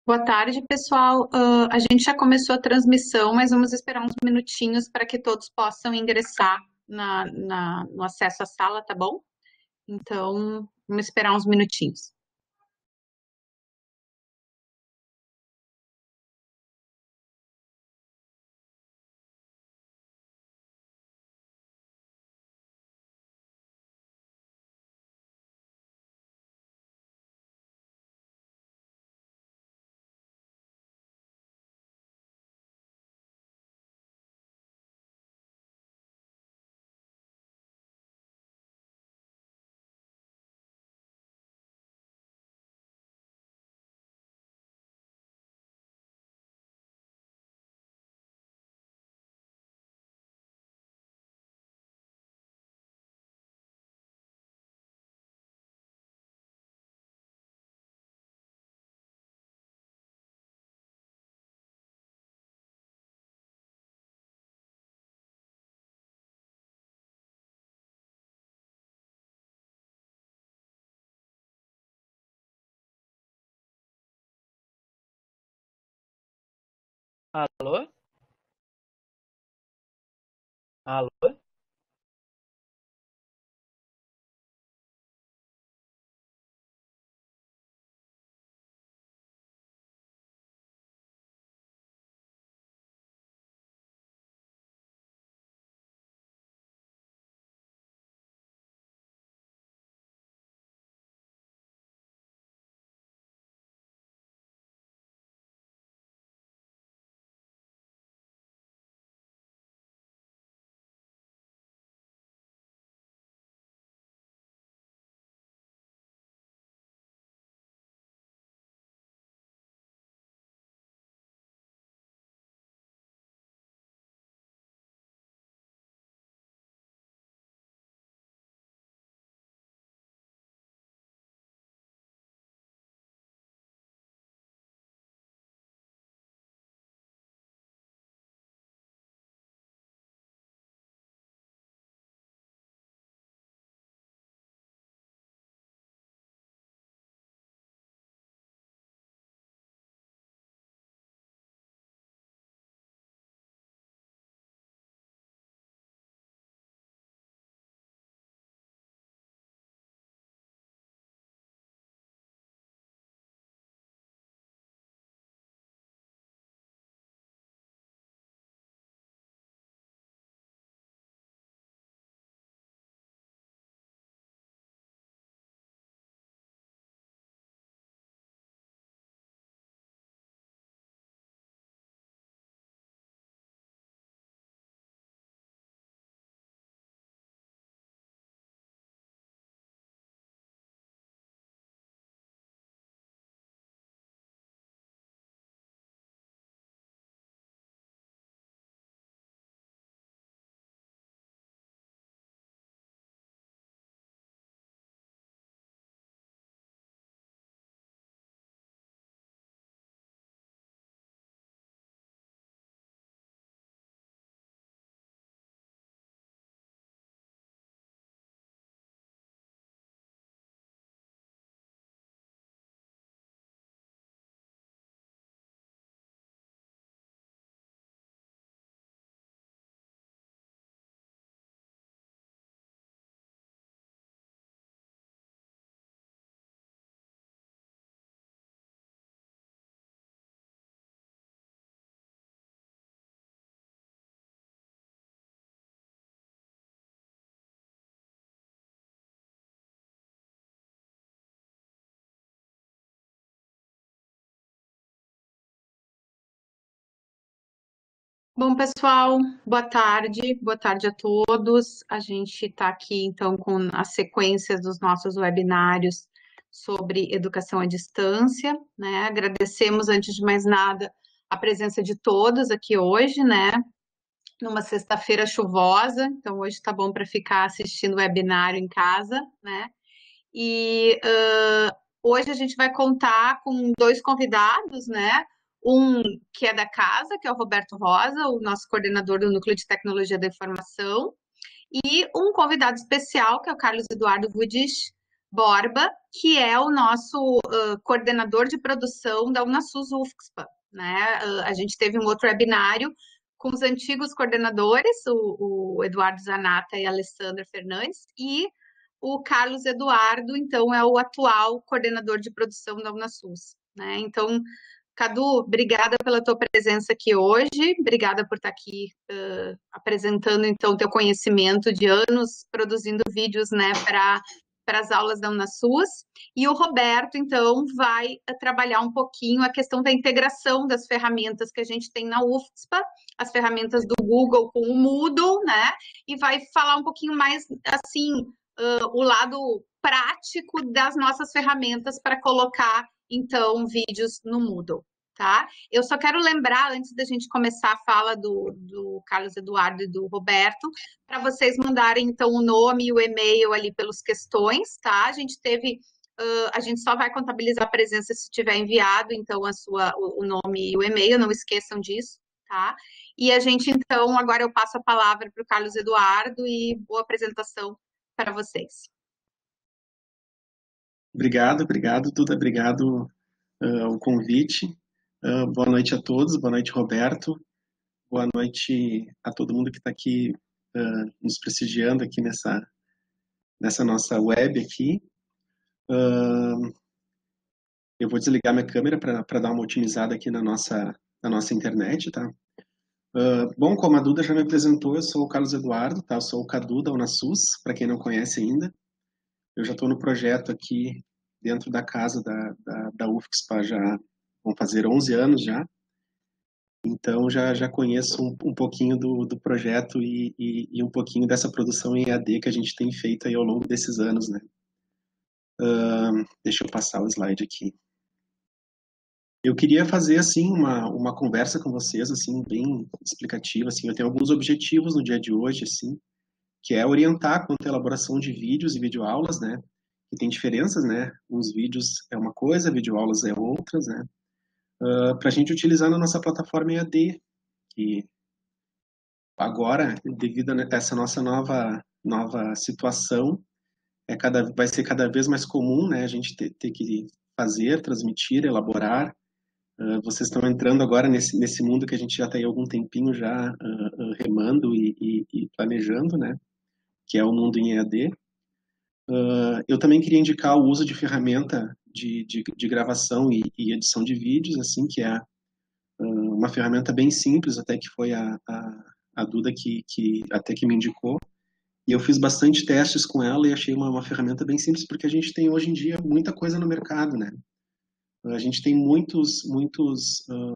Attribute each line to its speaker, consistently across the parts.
Speaker 1: Boa tarde, pessoal. A gente já começou a transmissão, mas vamos esperar uns minutinhos para que todos possam ingressar no acesso à sala, tá bom? Então, vamos esperar uns minutinhos.
Speaker 2: Alô? Alô?
Speaker 1: Bom, pessoal, boa tarde a todos. A gente está aqui, então, com as sequências dos nossos webinários sobre educação à distância, né? Agradecemos, antes de mais nada, a presença de todos aqui hoje, né? Numa sexta-feira chuvosa, então hoje está bom para ficar assistindo o webinário em casa, né? E hoje a gente vai contar com dois convidados, né? Um que é da casa, que é o Roberto Rosa, o nosso coordenador do Núcleo de Tecnologia da Informação, e um convidado especial, que é o Carlos Eduardo Budich, Borba, que é o nosso coordenador de produção da Unasus UFSPA, né? A gente teve um outro webinário com os antigos coordenadores, o Eduardo Zanata e a Alessandra Fernandes, e o Carlos Eduardo, então, é o atual coordenador de produção da Unasus, né? Então, Cadu, obrigada pela tua presença aqui hoje, obrigada por estar aqui apresentando, então, teu conhecimento de anos produzindo vídeos, né, para as aulas da Unasus. E o Roberto, então, vai trabalhar um pouquinho a questão da integração das ferramentas que a gente tem na UFSPA, as ferramentas do Google com o Moodle, né, e vai falar um pouquinho mais, assim, o lado prático das nossas ferramentas para colocar, então, vídeos no Moodle, tá? Eu só quero lembrar, antes da gente começar a fala do Carlos Eduardo e do Roberto, para vocês mandarem, então, o nome e o e-mail ali pelos questões, tá? A gente teve... a gente só vai contabilizar a presença se tiver enviado, então, o nome e o e-mail, não esqueçam disso, tá? E a gente, então, agora eu passo a palavra para o Carlos Eduardo e boa apresentação para vocês.
Speaker 3: Obrigado, Duda, obrigado o convite. Boa noite a todos, boa noite, Roberto. Boa noite a todo mundo que está aqui nos prestigiando aqui nessa nossa web aqui. Eu vou desligar minha câmera para dar uma otimizada aqui na nossa internet, tá? Bom, como a Duda já me apresentou, eu sou o Carlos Eduardo, tá? Eu sou o Cadu da Unasus, para quem não conhece ainda. Eu já estou no projeto aqui dentro da casa da UFSPA já vão fazer 11 anos já. Então já conheço um pouquinho do projeto e um pouquinho dessa produção em EAD que a gente tem feito aí ao longo desses anos, né? Deixa eu passar o slide aqui. Eu queria fazer assim uma conversa com vocês assim bem explicativa, assim. Eu tenho alguns objetivos no dia de hoje, assim, que é orientar quanto à elaboração de vídeos e videoaulas, né? Que tem diferenças, né? Os vídeos é uma coisa, videoaulas é outras, né? Para a gente utilizar na nossa plataforma EAD, que agora, devido a essa nossa nova situação, vai ser cada vez mais comum, né? A gente ter que fazer, transmitir, elaborar. Vocês estão entrando agora nesse mundo que a gente já está aí há algum tempinho já remando e planejando, né? Que é o mundo em EAD. Eu também queria indicar o uso de ferramenta de gravação e edição de vídeos, assim, que é uma ferramenta bem simples, até que foi a Duda até que me indicou. E eu fiz bastante testes com ela e achei uma ferramenta bem simples, porque a gente tem hoje em dia muita coisa no mercado, né? A gente tem muitos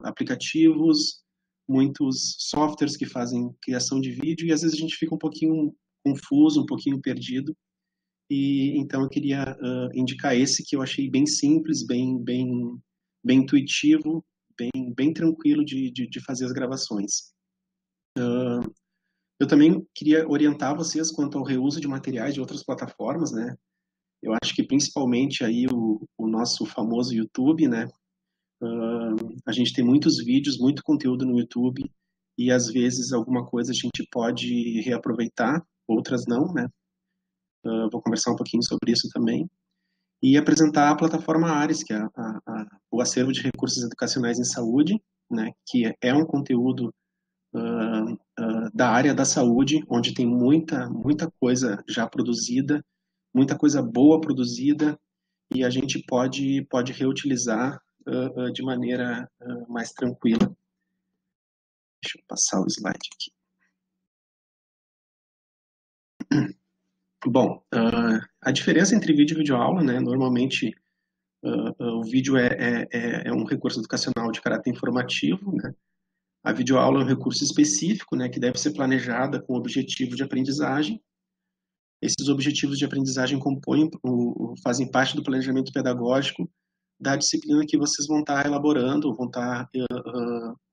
Speaker 3: aplicativos, muitos softwares que fazem criação de vídeo e às vezes a gente fica um pouquinho confuso, um pouquinho perdido. E então eu queria indicar esse que eu achei bem simples, bem intuitivo, bem tranquilo de fazer as gravações. Eu também queria orientar vocês quanto ao reuso de materiais de outras plataformas, né? Eu acho que principalmente aí o nosso famoso YouTube, né? A gente tem muitos vídeos, muito conteúdo no YouTube e às vezes alguma coisa a gente pode reaproveitar, outras não, né? Vou conversar um pouquinho sobre isso também. E apresentar a plataforma Ares, que é o acervo de recursos educacionais em saúde, né? Que é um conteúdo da área da saúde, onde tem muita coisa já produzida, muita coisa boa produzida, e a gente pode reutilizar de maneira mais tranquila. Deixa eu passar o slide aqui. Bom, a diferença entre vídeo e videoaula, né? Normalmente o vídeo é um recurso educacional de caráter informativo, né? A videoaula é um recurso específico, né, que deve ser planejada com objetivo de aprendizagem. Esses objetivos de aprendizagem fazem parte do planejamento pedagógico da disciplina que vocês vão estar elaborando, vão estar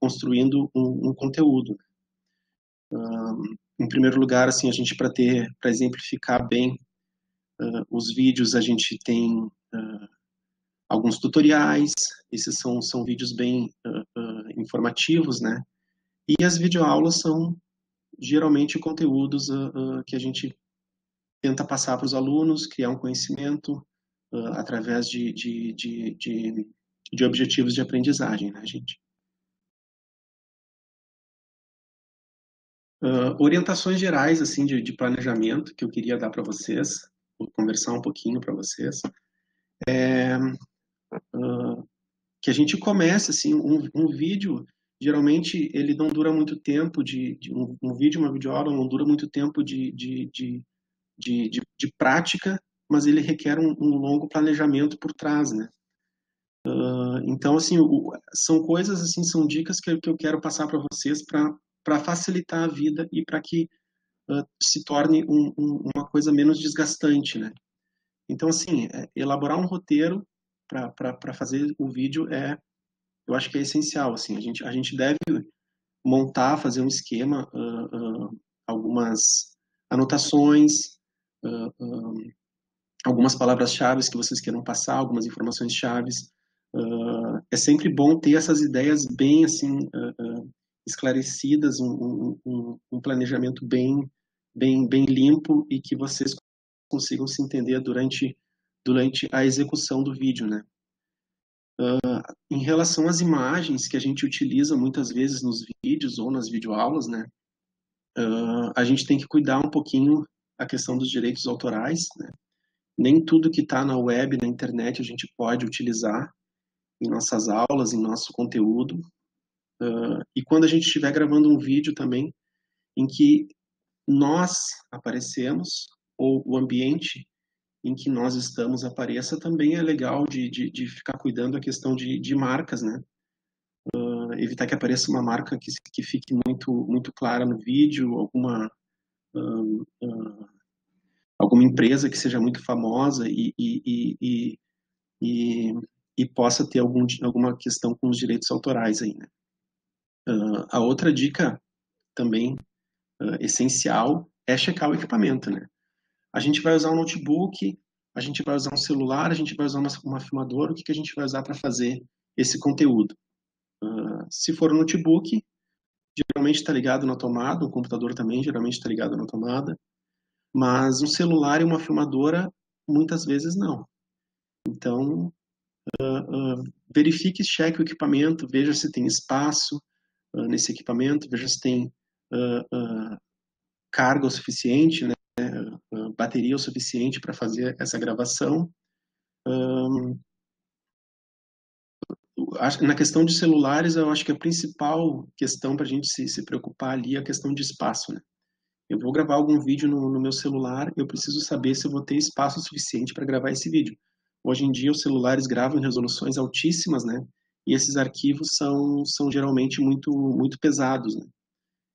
Speaker 3: construindo um conteúdo. Em primeiro lugar, assim, a gente para exemplificar bem os vídeos, a gente tem alguns tutoriais. Esses são vídeos bem informativos, né? E as videoaulas são geralmente conteúdos que a gente tenta passar para os alunos, criar um conhecimento, através de objetivos de aprendizagem, né, gente? Orientações gerais, assim, de planejamento que eu queria dar para vocês, vou conversar um pouquinho para vocês, que a gente comece, assim, um vídeo, geralmente ele não dura muito tempo, um vídeo, uma videoaula não dura muito tempo de prática, mas ele requer um longo planejamento por trás, né? Então, assim, são coisas, assim, são dicas que eu quero passar para vocês para facilitar a vida e para que se torne uma coisa menos desgastante, né? Então, assim, elaborar um roteiro para fazer o vídeo eu acho que é essencial, assim, a gente deve montar, fazer um esquema, algumas anotações, algumas palavras-chave que vocês queiram passar, algumas informações-chaves. É sempre bom ter essas ideias bem, assim, esclarecidas, um planejamento bem limpo e que vocês consigam se entender durante a execução do vídeo, né? Em relação às imagens que a gente utiliza muitas vezes nos vídeos ou nas videoaulas, né? A gente tem que cuidar um pouquinho a questão dos direitos autorais, né? Nem tudo que está na web, na internet, a gente pode utilizar em nossas aulas, em nosso conteúdo. E quando a gente estiver gravando um vídeo também, em que nós aparecemos, ou o ambiente em que nós estamos apareça, também é legal de ficar cuidando da questão de marcas, né? Evitar que apareça uma marca que fique muito clara no vídeo, alguma empresa que seja muito famosa e possa ter alguma questão com os direitos autorais aí, né? A outra dica também essencial é checar o equipamento, né? A gente vai usar um notebook, a gente vai usar um celular, a gente vai usar uma filmadora, o que a gente vai usar para fazer esse conteúdo? Se for um notebook, geralmente está ligado na tomada, o computador também geralmente está ligado na tomada, mas um celular e uma filmadora, muitas vezes não. Então, verifique, cheque o equipamento, veja se tem espaço nesse equipamento, veja se tem carga o suficiente, né, bateria o suficiente para fazer essa gravação. Na questão de celulares, eu acho que a principal questão para a gente se preocupar ali é a questão de espaço, né? Eu vou gravar algum vídeo no meu celular, eu preciso saber se eu vou ter espaço suficiente para gravar esse vídeo. Hoje em dia, os celulares gravam em resoluções altíssimas, né? E esses arquivos são geralmente muito pesados, né?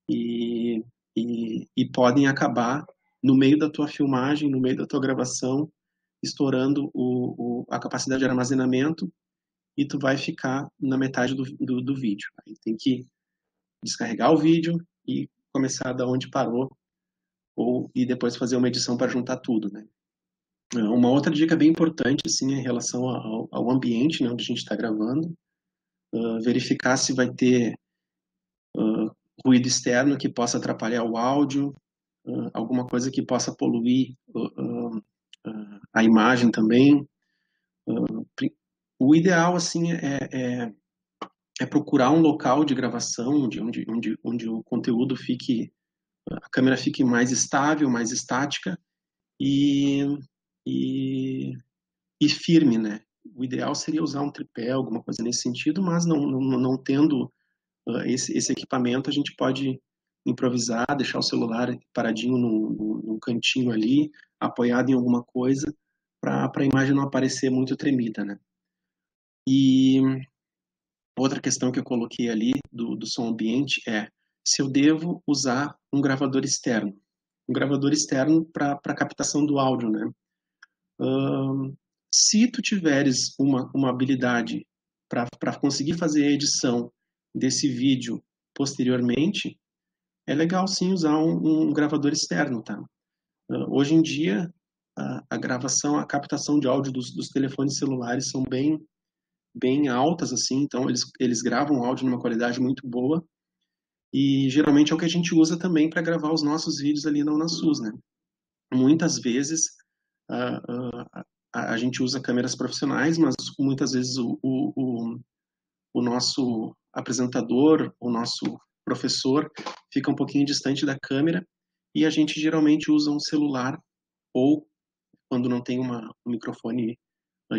Speaker 3: E podem acabar no meio da tua filmagem, no meio da tua gravação, estourando a capacidade de armazenamento e tu vai ficar na metade do vídeo. Aí tem que descarregar o vídeo e começar da onde parou e depois fazer uma edição para juntar tudo, né? Uma outra dica bem importante, assim, em relação ao ambiente, né, onde a gente está gravando, verificar se vai ter ruído externo que possa atrapalhar o áudio, alguma coisa que possa poluir a imagem também. O ideal, assim, é procurar um local de gravação onde o conteúdo a câmera fique mais estável, mais estática e firme, né? O ideal seria usar um tripé, alguma coisa nesse sentido, mas não tendo esse equipamento, a gente pode improvisar, deixar o celular paradinho num cantinho ali, apoiado em alguma coisa, para a imagem não aparecer muito tremida, né? E outra questão que eu coloquei ali do som ambiente é se eu devo usar um gravador externo. Um gravador externo para captação do áudio, né? Se tu tiveres uma habilidade para conseguir fazer a edição desse vídeo posteriormente, é legal sim usar um gravador externo, tá? Hoje em dia, a gravação, a captação de áudio dos telefones celulares são bem altas, assim, então eles gravam o áudio numa qualidade muito boa e geralmente é o que a gente usa também para gravar os nossos vídeos ali na UnaSUS, né? Muitas vezes a gente usa câmeras profissionais, mas muitas vezes o nosso apresentador, o nosso professor fica um pouquinho distante da câmera e a gente geralmente usa um celular ou, quando não tem um microfone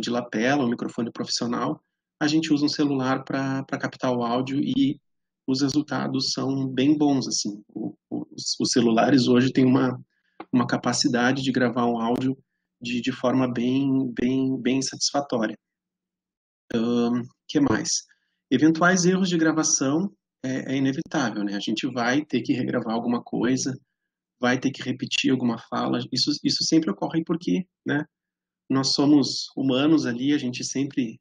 Speaker 3: de lapela, um microfone profissional, a gente usa um celular para captar o áudio e os resultados são bem bons, assim. Os celulares hoje têm uma capacidade de gravar um áudio de forma bem satisfatória. Que mais? Eventuais erros de gravação é inevitável, né? A gente vai ter que regravar alguma coisa, vai ter que repetir alguma fala. Isso sempre ocorre porque, né? Nós somos humanos ali, a gente sempre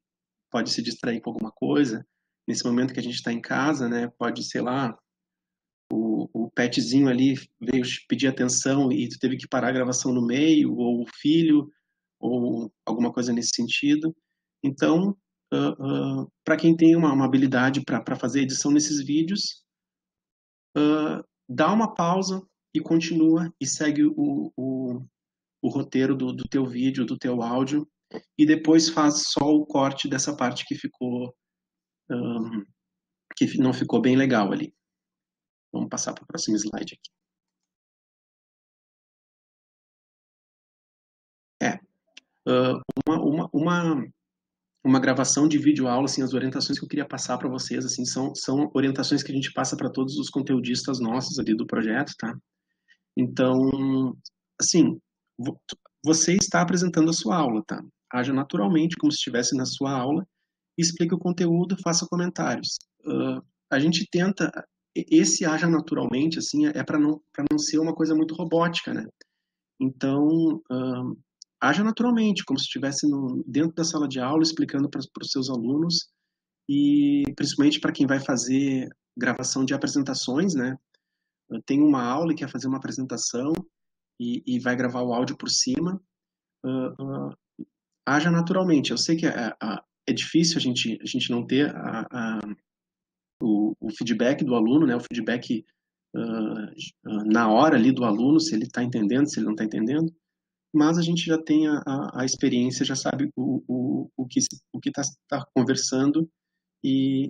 Speaker 3: pode se distrair com alguma coisa. Nesse momento que a gente está em casa, né? Pode, sei lá, o petzinho ali veio pedir atenção e tu teve que parar a gravação no meio, ou o filho, ou alguma coisa nesse sentido. Então, para quem tem uma habilidade para fazer edição nesses vídeos, dá uma pausa e continua e segue o roteiro do teu vídeo, do teu áudio, e depois faz só o corte dessa parte que ficou que não ficou bem legal ali. Vamos passar para o próximo slide aqui. Uma gravação de vídeo aula, assim, as orientações que eu queria passar para vocês, assim, são orientações que a gente passa para todos os conteudistas nossos ali do projeto, tá? Então, assim, você está apresentando a sua aula, tá? Haja naturalmente, como se estivesse na sua aula, explique o conteúdo, faça comentários. A gente tenta, esse haja naturalmente, assim, é para não ser uma coisa muito robótica, né? Então, haja naturalmente, como se estivesse dentro da sala de aula, explicando para os seus alunos, e principalmente para quem vai fazer gravação de apresentações, né? Tem uma aula e quer fazer uma apresentação e vai gravar o áudio por cima, haja naturalmente. Eu sei que é difícil a gente não ter o feedback do aluno, né? O feedback na hora ali do aluno, se ele está entendendo, se ele não está entendendo, mas a gente já tem a experiência, já sabe o que está conversando e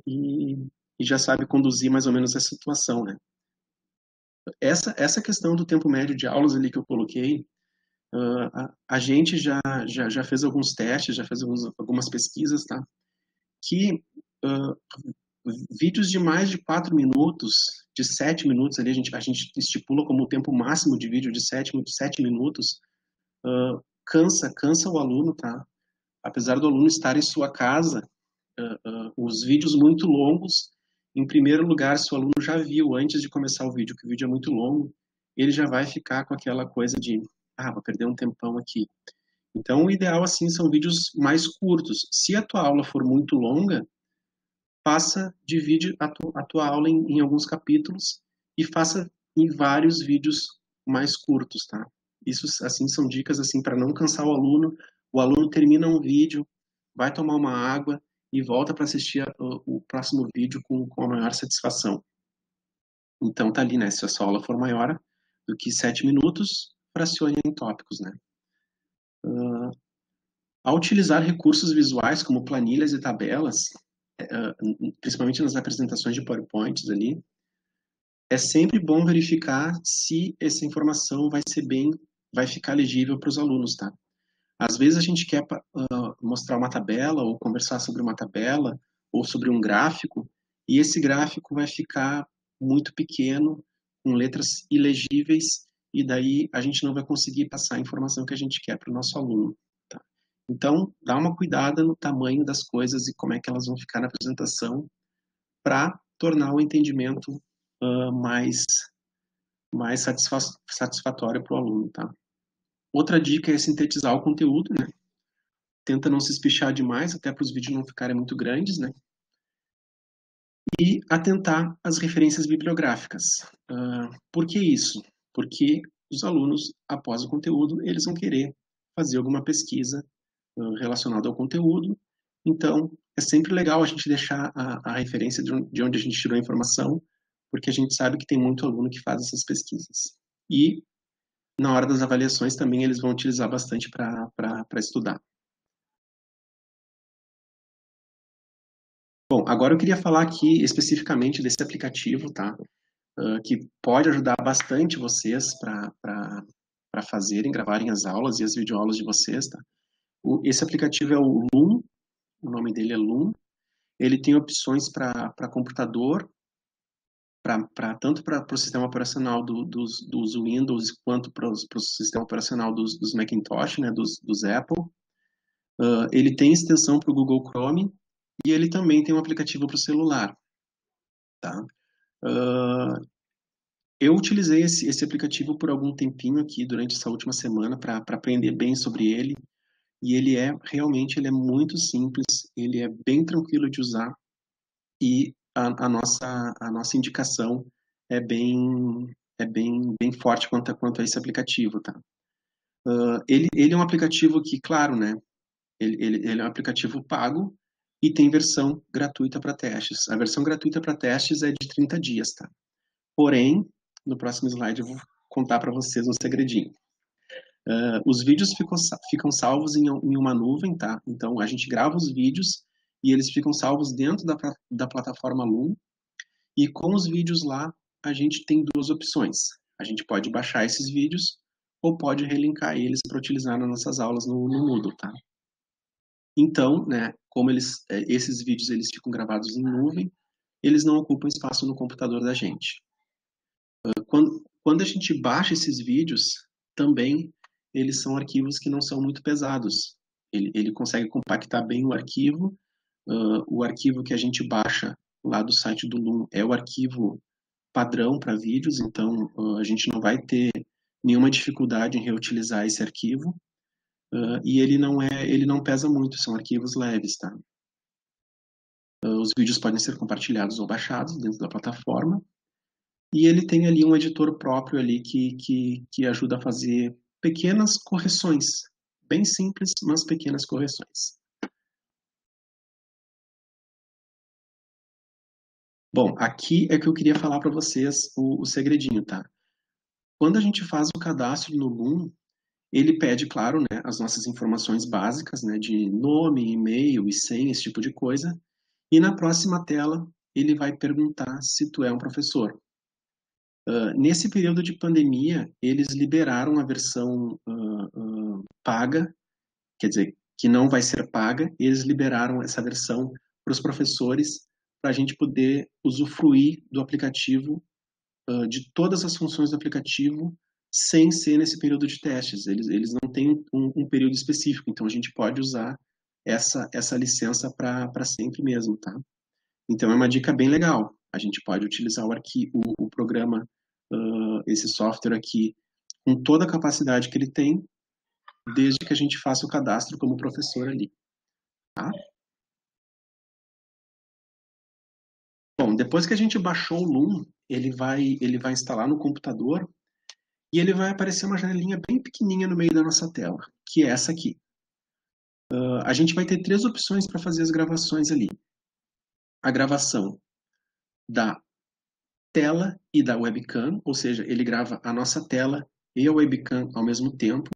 Speaker 3: já sabe conduzir mais ou menos essa situação, né? Essa questão do tempo médio de aulas ali que eu coloquei, a gente já fez alguns testes, já fez algumas pesquisas, tá? Que vídeos de mais de 4 minutos, de 7 minutos ali, a gente estipula como o tempo máximo de vídeo de 7 minutos, cansa o aluno, tá? Apesar do aluno estar em sua casa, os vídeos muito longos, em primeiro lugar, se o aluno já viu antes de começar o vídeo, que o vídeo é muito longo, ele já vai ficar com aquela coisa de, vou perder um tempão aqui. Então, o ideal, assim, são vídeos mais curtos. Se a tua aula for muito longa, divide a tua aula em alguns capítulos e faça em vários vídeos mais curtos, tá? Isso, assim, são dicas, assim, para não cansar o aluno. O aluno termina um vídeo, vai tomar uma água e volta para assistir o próximo vídeo com a maior satisfação. Então, tá ali, né? Se a sua aula for maior do que 7 minutos, fracione em tópicos, né? Ao utilizar recursos visuais como planilhas e tabelas, principalmente nas apresentações de PowerPoints ali, é sempre bom verificar se essa informação vai ficar legível para os alunos, tá? Às vezes a gente quer mostrar uma tabela ou conversar sobre uma tabela ou sobre um gráfico e esse gráfico vai ficar muito pequeno, com letras ilegíveis e daí a gente não vai conseguir passar a informação que a gente quer para o nosso aluno. Tá? Então, dá uma cuidada no tamanho das coisas e como é que elas vão ficar na apresentação para tornar o entendimento mais satisfatório para o aluno, tá? Outra dica é sintetizar o conteúdo, né? Tenta não se espichar demais, até para os vídeos não ficarem muito grandes, né? E atentar às referências bibliográficas. Por que isso? Porque os alunos, após o conteúdo, eles vão querer fazer alguma pesquisa relacionada ao conteúdo. Então, é sempre legal a gente deixar a referência de onde a gente tirou a informação, porque a gente sabe que tem muito aluno que faz essas pesquisas. E, na hora das avaliações, também eles vão utilizar bastante para estudar. Bom, agora eu queria falar aqui especificamente desse aplicativo, tá? Que pode ajudar bastante vocês para fazerem, gravarem as aulas e as videoaulas de vocês, tá? Esse aplicativo é o Loom, o nome dele é Loom. Ele tem opções para computador, tanto para o sistema operacional dos Windows quanto para o sistema operacional dos Macintosh, né, dos Apple. Ele tem extensão para o Google Chrome e ele também tem um aplicativo para o celular. Tá? Eu utilizei esse aplicativo por algum tempinho aqui durante essa última semana para aprender bem sobre ele. E ele realmente ele é muito simples, ele é bem tranquilo de usar e a nossa indicação é bem forte quanto a esse aplicativo, tá? Ele é um aplicativo que, claro, né? Ele é um aplicativo pago e tem versão gratuita para testes. A versão gratuita para testes é de 30 dias, tá? Porém, no próximo slide eu vou contar para vocês um segredinho. Os vídeos ficam salvos em uma nuvem, tá? Então a gente grava os vídeos e eles ficam salvos dentro da plataforma Loom. E com os vídeos lá, a gente tem duas opções. A gente pode baixar esses vídeos ou pode relinkar eles para utilizar nas nossas aulas no Moodle, tá? Então, né, como esses vídeos eles ficam gravados em nuvem, eles não ocupam espaço no computador da gente. Quando a gente baixa esses vídeos, também eles são arquivos que não são muito pesados. Ele consegue compactar bem o arquivo. O arquivo que a gente baixa lá do site do Loom é o arquivo padrão para vídeos, então a gente não vai ter nenhuma dificuldade em reutilizar esse arquivo. E ele não pesa muito, são arquivos leves, tá? Os vídeos podem ser compartilhados ou baixados dentro da plataforma. E ele tem ali um editor próprio ali que ajuda a fazer pequenas correções. Bem simples, mas pequenas correções. Bom, aqui é que eu queria falar para vocês o segredinho, tá? Quando a gente faz o cadastro no Loom, ele pede, claro, né, as nossas informações básicas, né, de nome, e-mail e senha, esse tipo de coisa. E na próxima tela, ele vai perguntar se tu é um professor. Nesse período de pandemia, eles liberaram a versão paga, quer dizer, que não vai ser paga, eles liberaram essa versão para os professores, para a gente poder usufruir do aplicativo, de todas as funções do aplicativo, sem ser nesse período de testes. Eles não têm um período específico, então a gente pode usar essa licença para sempre mesmo, tá? Então é uma dica bem legal. A gente pode utilizar o programa, esse software aqui, com toda a capacidade que ele tem, desde que a gente faça o cadastro como professor ali. Tá? Bom, depois que a gente baixou o Loom, ele vai instalar no computador e ele vai aparecer uma janelinha bem pequenininha no meio da nossa tela, que é essa aqui. A gente vai ter 3 opções para fazer as gravações ali. A gravação da tela e da webcam, ou seja, ele grava a nossa tela e a webcam ao mesmo tempo.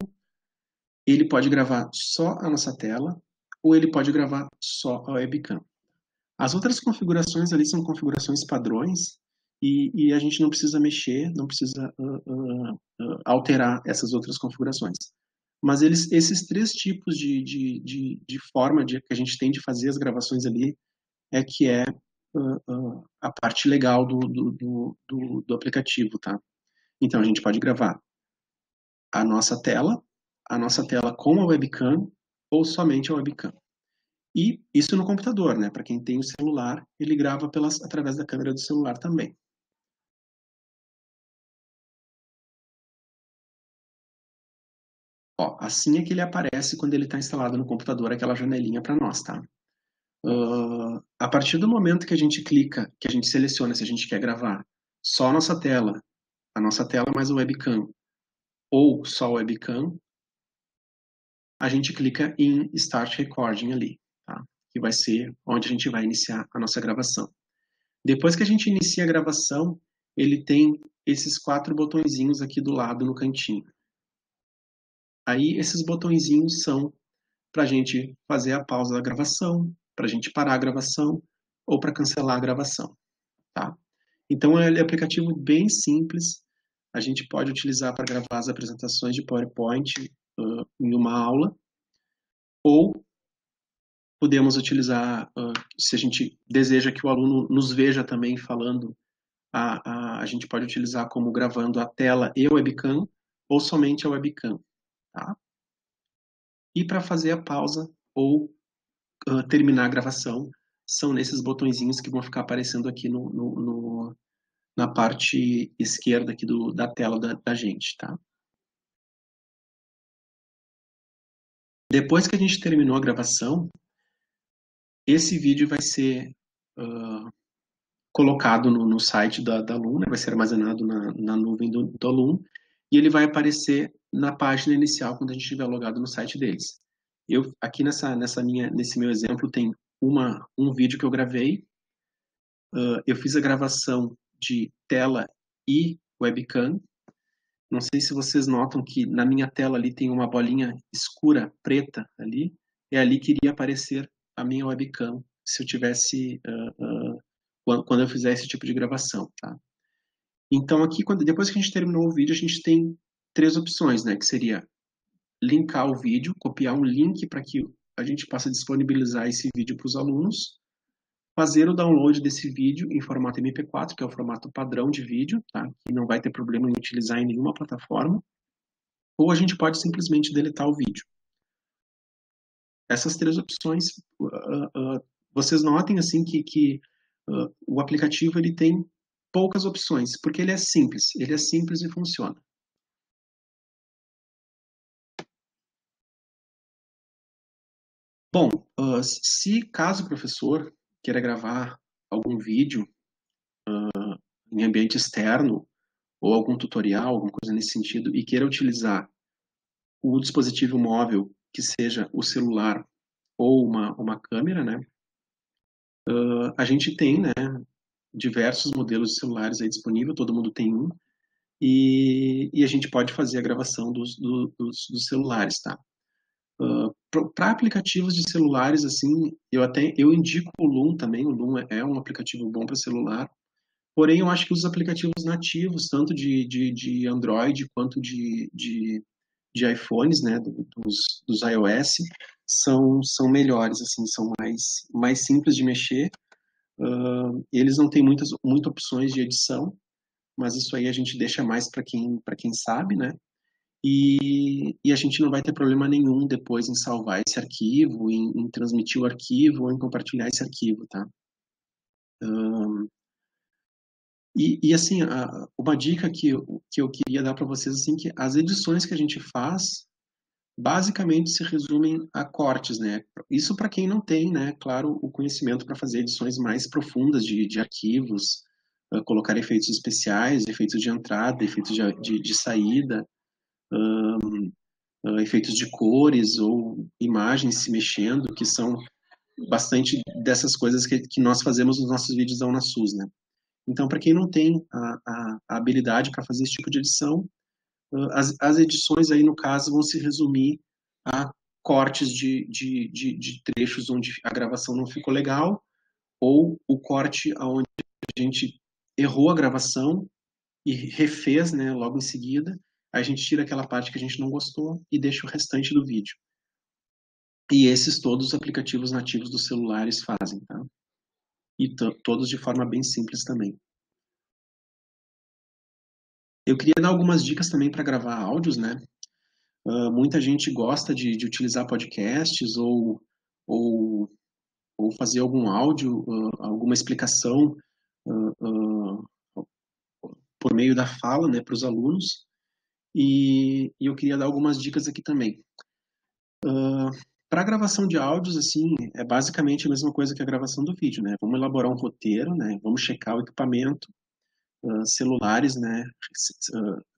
Speaker 3: Ele pode gravar só a nossa tela ou ele pode gravar só a webcam. As outras configurações ali são configurações padrões e a gente não precisa mexer, não precisa alterar essas outras configurações. Mas esses 3 tipos de forma que a gente tem de fazer as gravações ali é que é a parte legal do aplicativo, tá? Então, a gente pode gravar a nossa tela com a webcam ou somente a webcam. E isso no computador, né? Para quem tem o celular, ele grava através da câmera do celular também. Ó, assim é que ele aparece quando ele está instalado no computador, aquela janelinha para nós, tá? A partir do momento que a gente clica, que a gente seleciona se a gente quer gravar só a nossa tela mais o webcam, ou só o webcam, a gente clica em Start Recording ali, tá? Que vai ser onde a gente vai iniciar a nossa gravação. Depois que a gente inicia a gravação, ele tem esses 4 botõezinhos aqui do lado no cantinho. Aí esses botõezinhos são para a gente fazer a pausa da gravação, para a gente parar a gravação, ou para cancelar a gravação, tá? Então, ele é um aplicativo bem simples. A gente pode utilizar para gravar as apresentações de PowerPoint em uma aula, ou podemos utilizar, se a gente deseja que o aluno nos veja também falando, a gente pode utilizar como gravando a tela e o webcam, ou somente a webcam, tá? E para fazer a pausa ou terminar a gravação, são nesses botõezinhos que vão ficar aparecendo aqui na parte esquerda aqui da tela da gente, tá? Depois que a gente terminou a gravação, esse vídeo vai ser colocado no site da Alum, vai ser armazenado na nuvem do Alum, e ele vai aparecer na página inicial quando a gente estiver logado no site deles. Aqui nesse meu exemplo tem um vídeo que eu gravei. Eu fiz a gravação de tela e webcam. Não sei se vocês notam que na minha tela ali tem uma bolinha escura, preta ali. É ali que iria aparecer a minha webcam se eu tivesse quando eu fizer esse tipo de gravação, tá? Então aqui, depois que a gente terminou o vídeo, a gente tem 3 opções, né? Que seria linkar o vídeo, copiar um link para que a gente possa disponibilizar esse vídeo para os alunos, fazer o download desse vídeo em formato MP4, que é o formato padrão de vídeo, tá? Que não vai ter problema em utilizar em nenhuma plataforma, ou a gente pode simplesmente deletar o vídeo. Essas 3 opções, vocês notem assim que o aplicativo ele tem poucas opções, porque ele é simples e funciona. Bom, se caso o professor queira gravar algum vídeo em ambiente externo, ou algum tutorial, alguma coisa nesse sentido, e queira utilizar o dispositivo móvel, que seja o celular ou uma câmera, né? A gente tem, né, diversos modelos de celulares aí disponível, todo mundo tem um, e a gente pode fazer a gravação dos celulares, tá? Para aplicativos de celulares, assim, eu indico o Loom também. O Loom é um aplicativo bom para celular. Porém, eu acho que os aplicativos nativos, tanto de Android quanto de iPhones, né, dos iOS, são melhores, assim, são mais simples de mexer. Eles não têm muitas opções de edição, mas isso aí a gente deixa mais para quem sabe, né? E a gente não vai ter problema nenhum depois em salvar esse arquivo, em transmitir o arquivo ou em compartilhar esse arquivo, tá? E assim, uma dica que eu queria dar para vocês, assim, que as edições que a gente faz, basicamente se resumem a cortes, né? Isso para quem não tem, né, claro, o conhecimento para fazer edições mais profundas de arquivos, colocar efeitos especiais, efeitos de entrada, efeitos de saída, efeitos de cores ou imagens se mexendo, que são bastante dessas coisas que nós fazemos nos nossos vídeos da UnaSUS, né? Então, para quem não tem a habilidade para fazer esse tipo de edição, as edições aí, no caso, vão se resumir a cortes de trechos onde a gravação não ficou legal, ou o corte onde a gente errou a gravação e refez, né, logo em seguida. A gente tira aquela parte que a gente não gostou e deixa o restante do vídeo. E esses todos os aplicativos nativos dos celulares fazem, tá? E todos de forma bem simples também. Eu queria dar algumas dicas também para gravar áudios, né? Muita gente gosta de utilizar podcasts ou fazer algum áudio, alguma explicação por meio da fala, né, para os alunos. E eu queria dar algumas dicas aqui também. Para a gravação de áudios, assim, é basicamente a mesma coisa que a gravação do vídeo, né? Vamos elaborar um roteiro, né? Vamos checar o equipamento, celulares, né?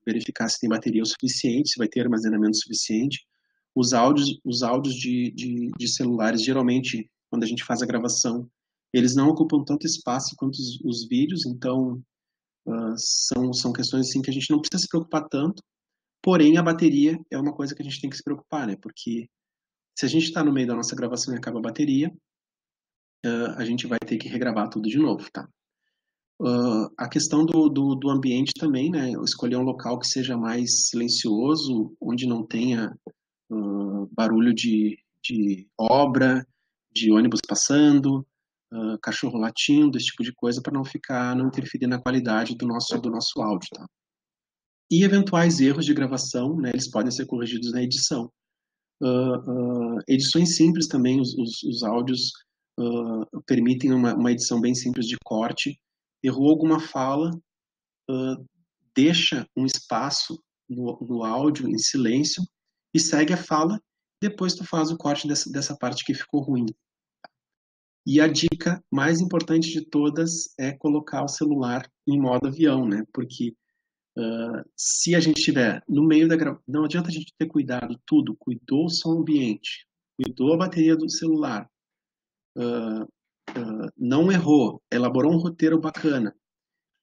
Speaker 3: Verificar se tem bateria o suficiente, se vai ter armazenamento suficiente. Os áudios de celulares, geralmente, quando a gente faz a gravação, eles não ocupam tanto espaço quanto os vídeos, então são questões assim que a gente não precisa se preocupar tanto. Porém, a bateria é uma coisa que a gente tem que se preocupar, né? Porque se a gente está no meio da nossa gravação e acaba a bateria, a gente vai ter que regravar tudo de novo, tá? A questão do ambiente também, né? Escolher um local que seja mais silencioso, onde não tenha barulho de obra, de ônibus passando, cachorro latindo, esse tipo de coisa, para não interferir na qualidade do nosso áudio, tá? E eventuais erros de gravação, né? Eles podem ser corrigidos na edição. Edições simples também, os áudios permitem uma edição bem simples de corte. Errou alguma fala, deixa um espaço no áudio em silêncio e segue a fala, depois tu faz o corte dessa parte que ficou ruim. E a dica mais importante de todas é colocar o celular em modo avião, né? Porque se a gente estiver no meio da gravação, não adianta a gente ter cuidado tudo, cuidou o som ambiente, cuidou a bateria do celular, não errou, elaborou um roteiro bacana,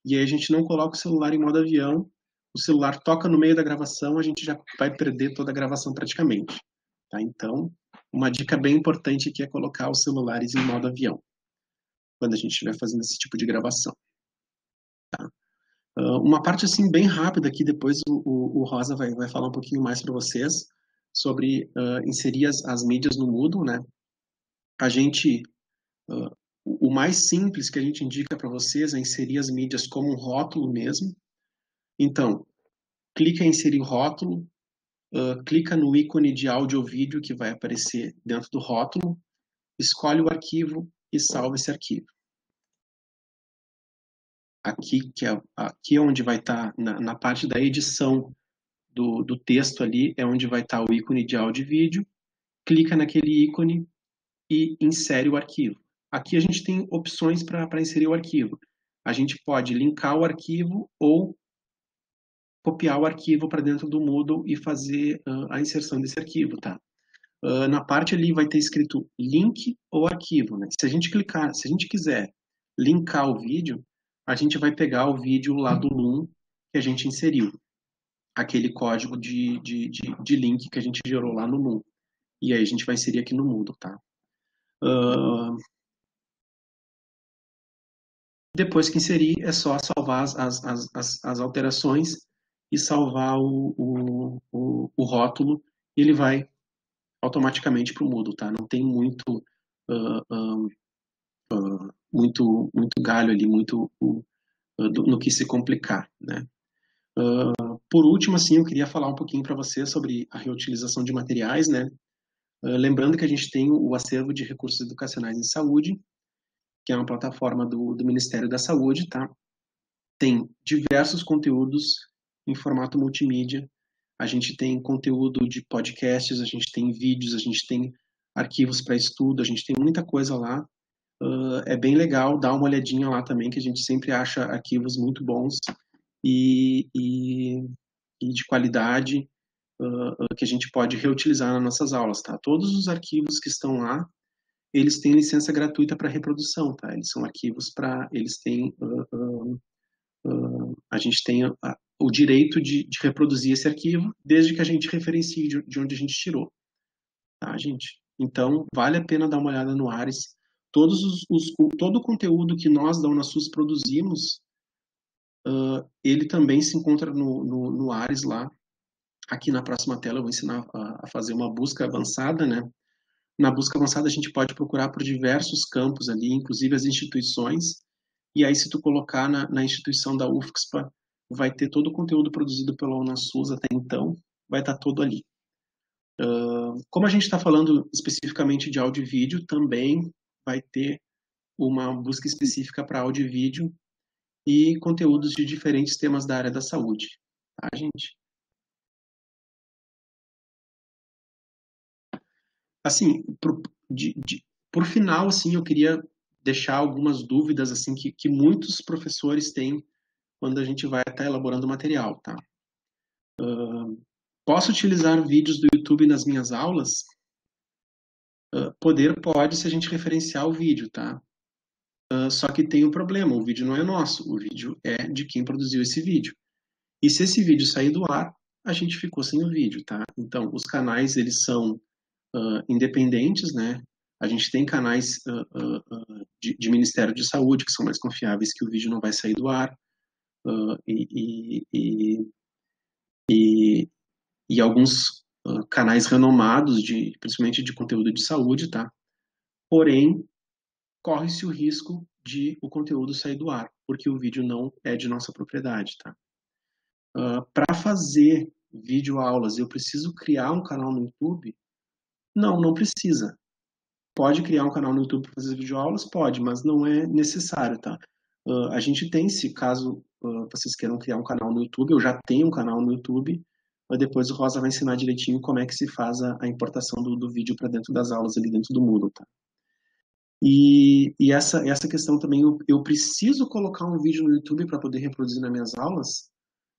Speaker 3: e aí a gente não coloca o celular em modo avião, o celular toca no meio da gravação, a gente já vai perder toda a gravação praticamente. Tá? Então, uma dica bem importante aqui é colocar os celulares em modo avião, quando a gente estiver fazendo esse tipo de gravação. Tá? Uma parte assim bem rápida aqui, depois o Rosa vai falar um pouquinho mais para vocês sobre inserir as mídias no Moodle, né? A gente, o mais simples que a gente indica para vocês é inserir as mídias como um rótulo mesmo. Então, clica em inserir rótulo, clica no ícone de áudio ou vídeo que vai aparecer dentro do rótulo, escolhe o arquivo e salva esse arquivo. Aqui é onde vai estar, na parte da edição do texto ali, é onde vai estar o ícone de áudio e vídeo, clica naquele ícone e insere o arquivo. Aqui a gente tem opções para inserir o arquivo. A gente pode linkar o arquivo ou copiar o arquivo para dentro do Moodle e fazer a inserção desse arquivo, tá? Na parte ali vai ter escrito link ou arquivo, né? Se a gente quiser linkar o vídeo, a gente vai pegar o vídeo lá do Loom que a gente inseriu, aquele código de link que a gente gerou lá no Loom. E aí a gente vai inserir aqui no Moodle, tá? Depois que inserir, é só salvar as alterações e salvar o rótulo, e ele vai automaticamente para o Moodle, tá? Não tem muito galho ali, no que se complicar, né? Por último, assim, eu queria falar um pouquinho para você sobre a reutilização de materiais, né? Lembrando que a gente tem o acervo de recursos educacionais em saúde, que é uma plataforma do Ministério da Saúde, tá? Tem diversos conteúdos em formato multimídia. A gente tem conteúdo de podcasts, a gente tem vídeos, a gente tem arquivos para estudo, a gente tem muita coisa lá. É bem legal, dá uma olhadinha lá também, que a gente sempre acha arquivos muito bons e de qualidade, que a gente pode reutilizar nas nossas aulas, tá? Todos os arquivos que estão lá, eles têm licença gratuita para reprodução, tá? Eles são arquivos eles têm, a gente tem o direito de reproduzir esse arquivo, desde que a gente referencie de onde a gente tirou, tá, gente? Então, vale a pena dar uma olhada no Ares. Todo o conteúdo que nós da Unasus produzimos, ele também se encontra no Ares lá. Aqui na próxima tela eu vou ensinar a fazer uma busca avançada, né? Na busca avançada a gente pode procurar por diversos campos ali, inclusive as instituições, e aí se tu colocar na instituição da UFSPA, vai ter todo o conteúdo produzido pela Unasus até então, vai estar todo ali. Como a gente está falando especificamente de áudio e vídeo, também vai ter uma busca específica para áudio e vídeo e conteúdos de diferentes temas da área da saúde, tá, gente? Assim, por final, assim, eu queria deixar algumas dúvidas assim que muitos professores têm quando a gente vai estar elaborando o material, tá? Posso utilizar vídeos do YouTube nas minhas aulas? Pode se a gente referenciar o vídeo, tá? Só que tem um problema, o vídeo não é nosso, o vídeo é de quem produziu esse vídeo. E se esse vídeo sair do ar, a gente ficou sem o vídeo, tá? Então, os canais, eles são independentes, né? A gente tem canais de Ministério de Saúde, que são mais confiáveis, que o vídeo não vai sair do ar, e alguns canais renomados, principalmente de conteúdo de saúde, tá? Porém, corre-se o risco de o conteúdo sair do ar, porque o vídeo não é de nossa propriedade, tá? Para fazer videoaulas, eu preciso criar um canal no YouTube? Não, não precisa. Pode criar um canal no YouTube para fazer videoaulas? Pode, mas não é necessário, tá? A gente tem, se caso vocês queiram criar um canal no YouTube, eu já tenho um canal no YouTube, mas depois o Rosa vai ensinar direitinho como é que se faz a importação do vídeo para dentro das aulas ali dentro do Moodle, tá? E essa questão também, eu preciso colocar um vídeo no YouTube para poder reproduzir nas minhas aulas?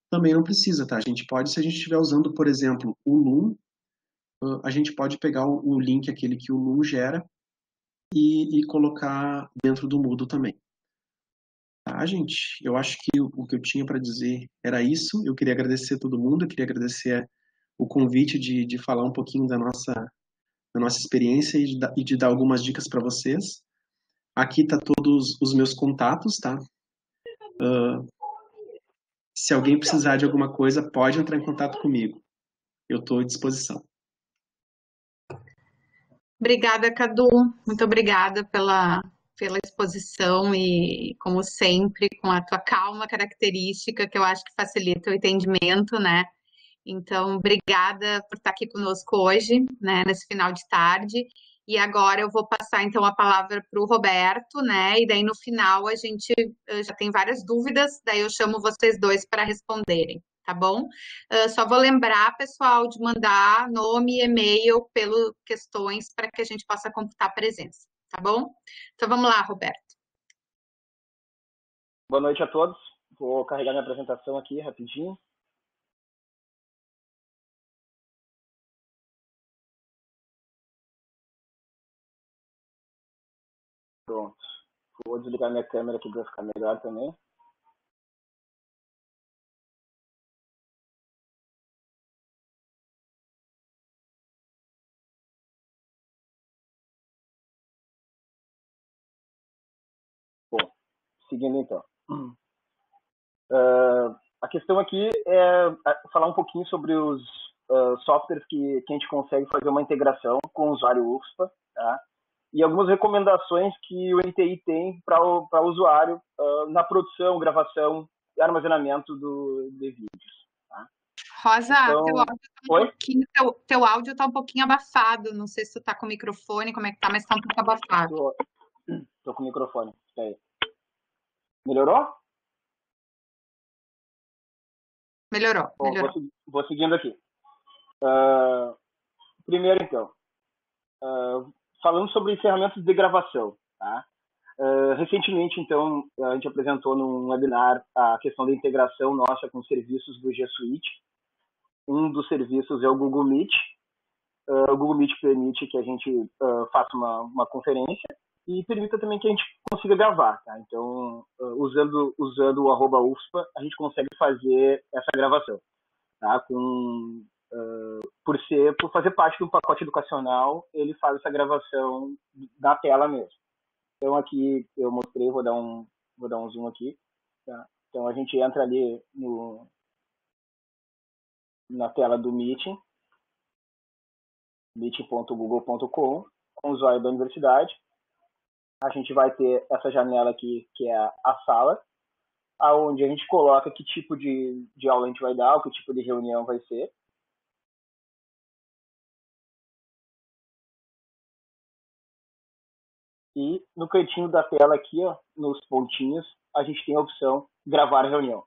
Speaker 3: Também não precisa, tá? A gente pode, se a gente estiver usando, por exemplo, o Loom, a gente pode pegar o link, aquele que o Loom gera, e colocar dentro do Moodle também. Tá, gente? Eu acho que o que eu tinha para dizer era isso. Eu queria agradecer a todo mundo, eu queria agradecer o convite de falar um pouquinho da nossa experiência e de dar algumas dicas para vocês. Aqui tá todos os meus contatos, tá? Se alguém precisar de alguma coisa, pode entrar em contato comigo. Eu estou à disposição.
Speaker 1: Obrigada, Cadu. Muito obrigada pela exposição e, como sempre, com a tua calma característica, que eu acho que facilita o entendimento, né? Então, obrigada por estar aqui conosco hoje, né, nesse final de tarde. E agora eu vou passar, então, a palavra para o Roberto, né? E daí, no final, a gente já tem várias dúvidas, daí eu chamo vocês dois para responderem, tá bom? Só vou lembrar, pessoal, de mandar nome e e-mail pelo questões para que a gente possa computar a presença, tá bom? Então, vamos lá, Roberto.
Speaker 4: Boa noite a todos. Vou carregar minha apresentação aqui rapidinho. Pronto. Vou desligar minha câmera aqui para ficar melhor também. Bom, seguindo então. A questão aqui é falar um pouquinho sobre os softwares que a gente consegue fazer uma integração com o usuário UFSPA, tá? E algumas recomendações que o NTI tem para o usuário na produção, gravação e armazenamento de vídeos. Tá?
Speaker 1: Rosa,
Speaker 4: então,
Speaker 1: teu áudio tá um pouquinho, teu áudio tá um pouquinho abafado. Não sei se tu tá com o microfone, como é que tá, mas tá um pouco abafado.
Speaker 4: Tô com o microfone. Aí. Melhorou?
Speaker 1: Melhorou,
Speaker 4: Bom,
Speaker 1: melhorou.
Speaker 4: Vou seguindo aqui. Primeiro, então, falando sobre ferramentas de gravação. Tá? Recentemente, então, a gente apresentou num webinar a questão da integração nossa com os serviços do G Suite. Um dos serviços é o Google Meet. O Google Meet permite que a gente faça uma conferência e permita também que a gente consiga gravar. Tá? Então, usando o @UFSPA, a gente consegue fazer essa gravação. Tá? Por fazer parte do pacote educacional, ele faz essa gravação na tela mesmo. Então, aqui eu mostrei, vou dar um zoom aqui. Tá? Então, a gente entra ali na tela do Meeting, meeting.google.com, com o usuário da universidade. A gente vai ter essa janela aqui, que é a sala, onde a gente coloca que tipo de aula a gente vai dar, que tipo de reunião vai ser. E no cantinho da tela aqui, ó, nos pontinhos, a gente tem a opção gravar a reunião.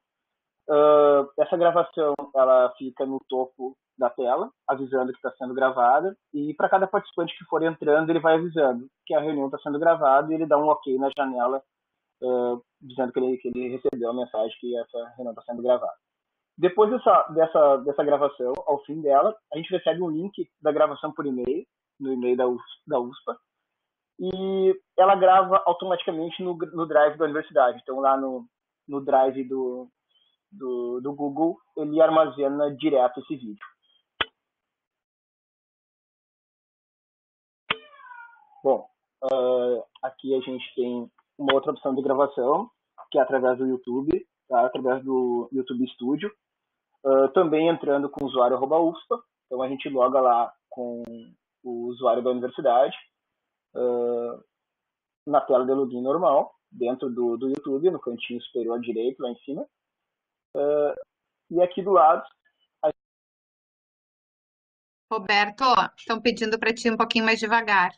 Speaker 4: Essa gravação ela fica no topo da tela, avisando que está sendo gravada, e para cada participante que for entrando, ele vai avisando que a reunião está sendo gravada e ele dá um ok na janela, dizendo que ele recebeu a mensagem que essa reunião está sendo gravada. Depois dessa gravação, ao fim dela, a gente recebe um link da gravação por e-mail, no e-mail da USPA, e ela grava automaticamente no Drive da universidade. Então, lá no Drive do Google, ele armazena direto esse vídeo. Bom, aqui a gente tem uma outra opção de gravação, que é através do YouTube, tá? Através do YouTube Studio. Também entrando com o usuário @UFSPA. Então a gente loga lá com o usuário da universidade, na tela de login normal, dentro do YouTube, no cantinho superior direito, lá em cima. E aqui do lado...
Speaker 1: Roberto, estão pedindo para ti um pouquinho mais devagar.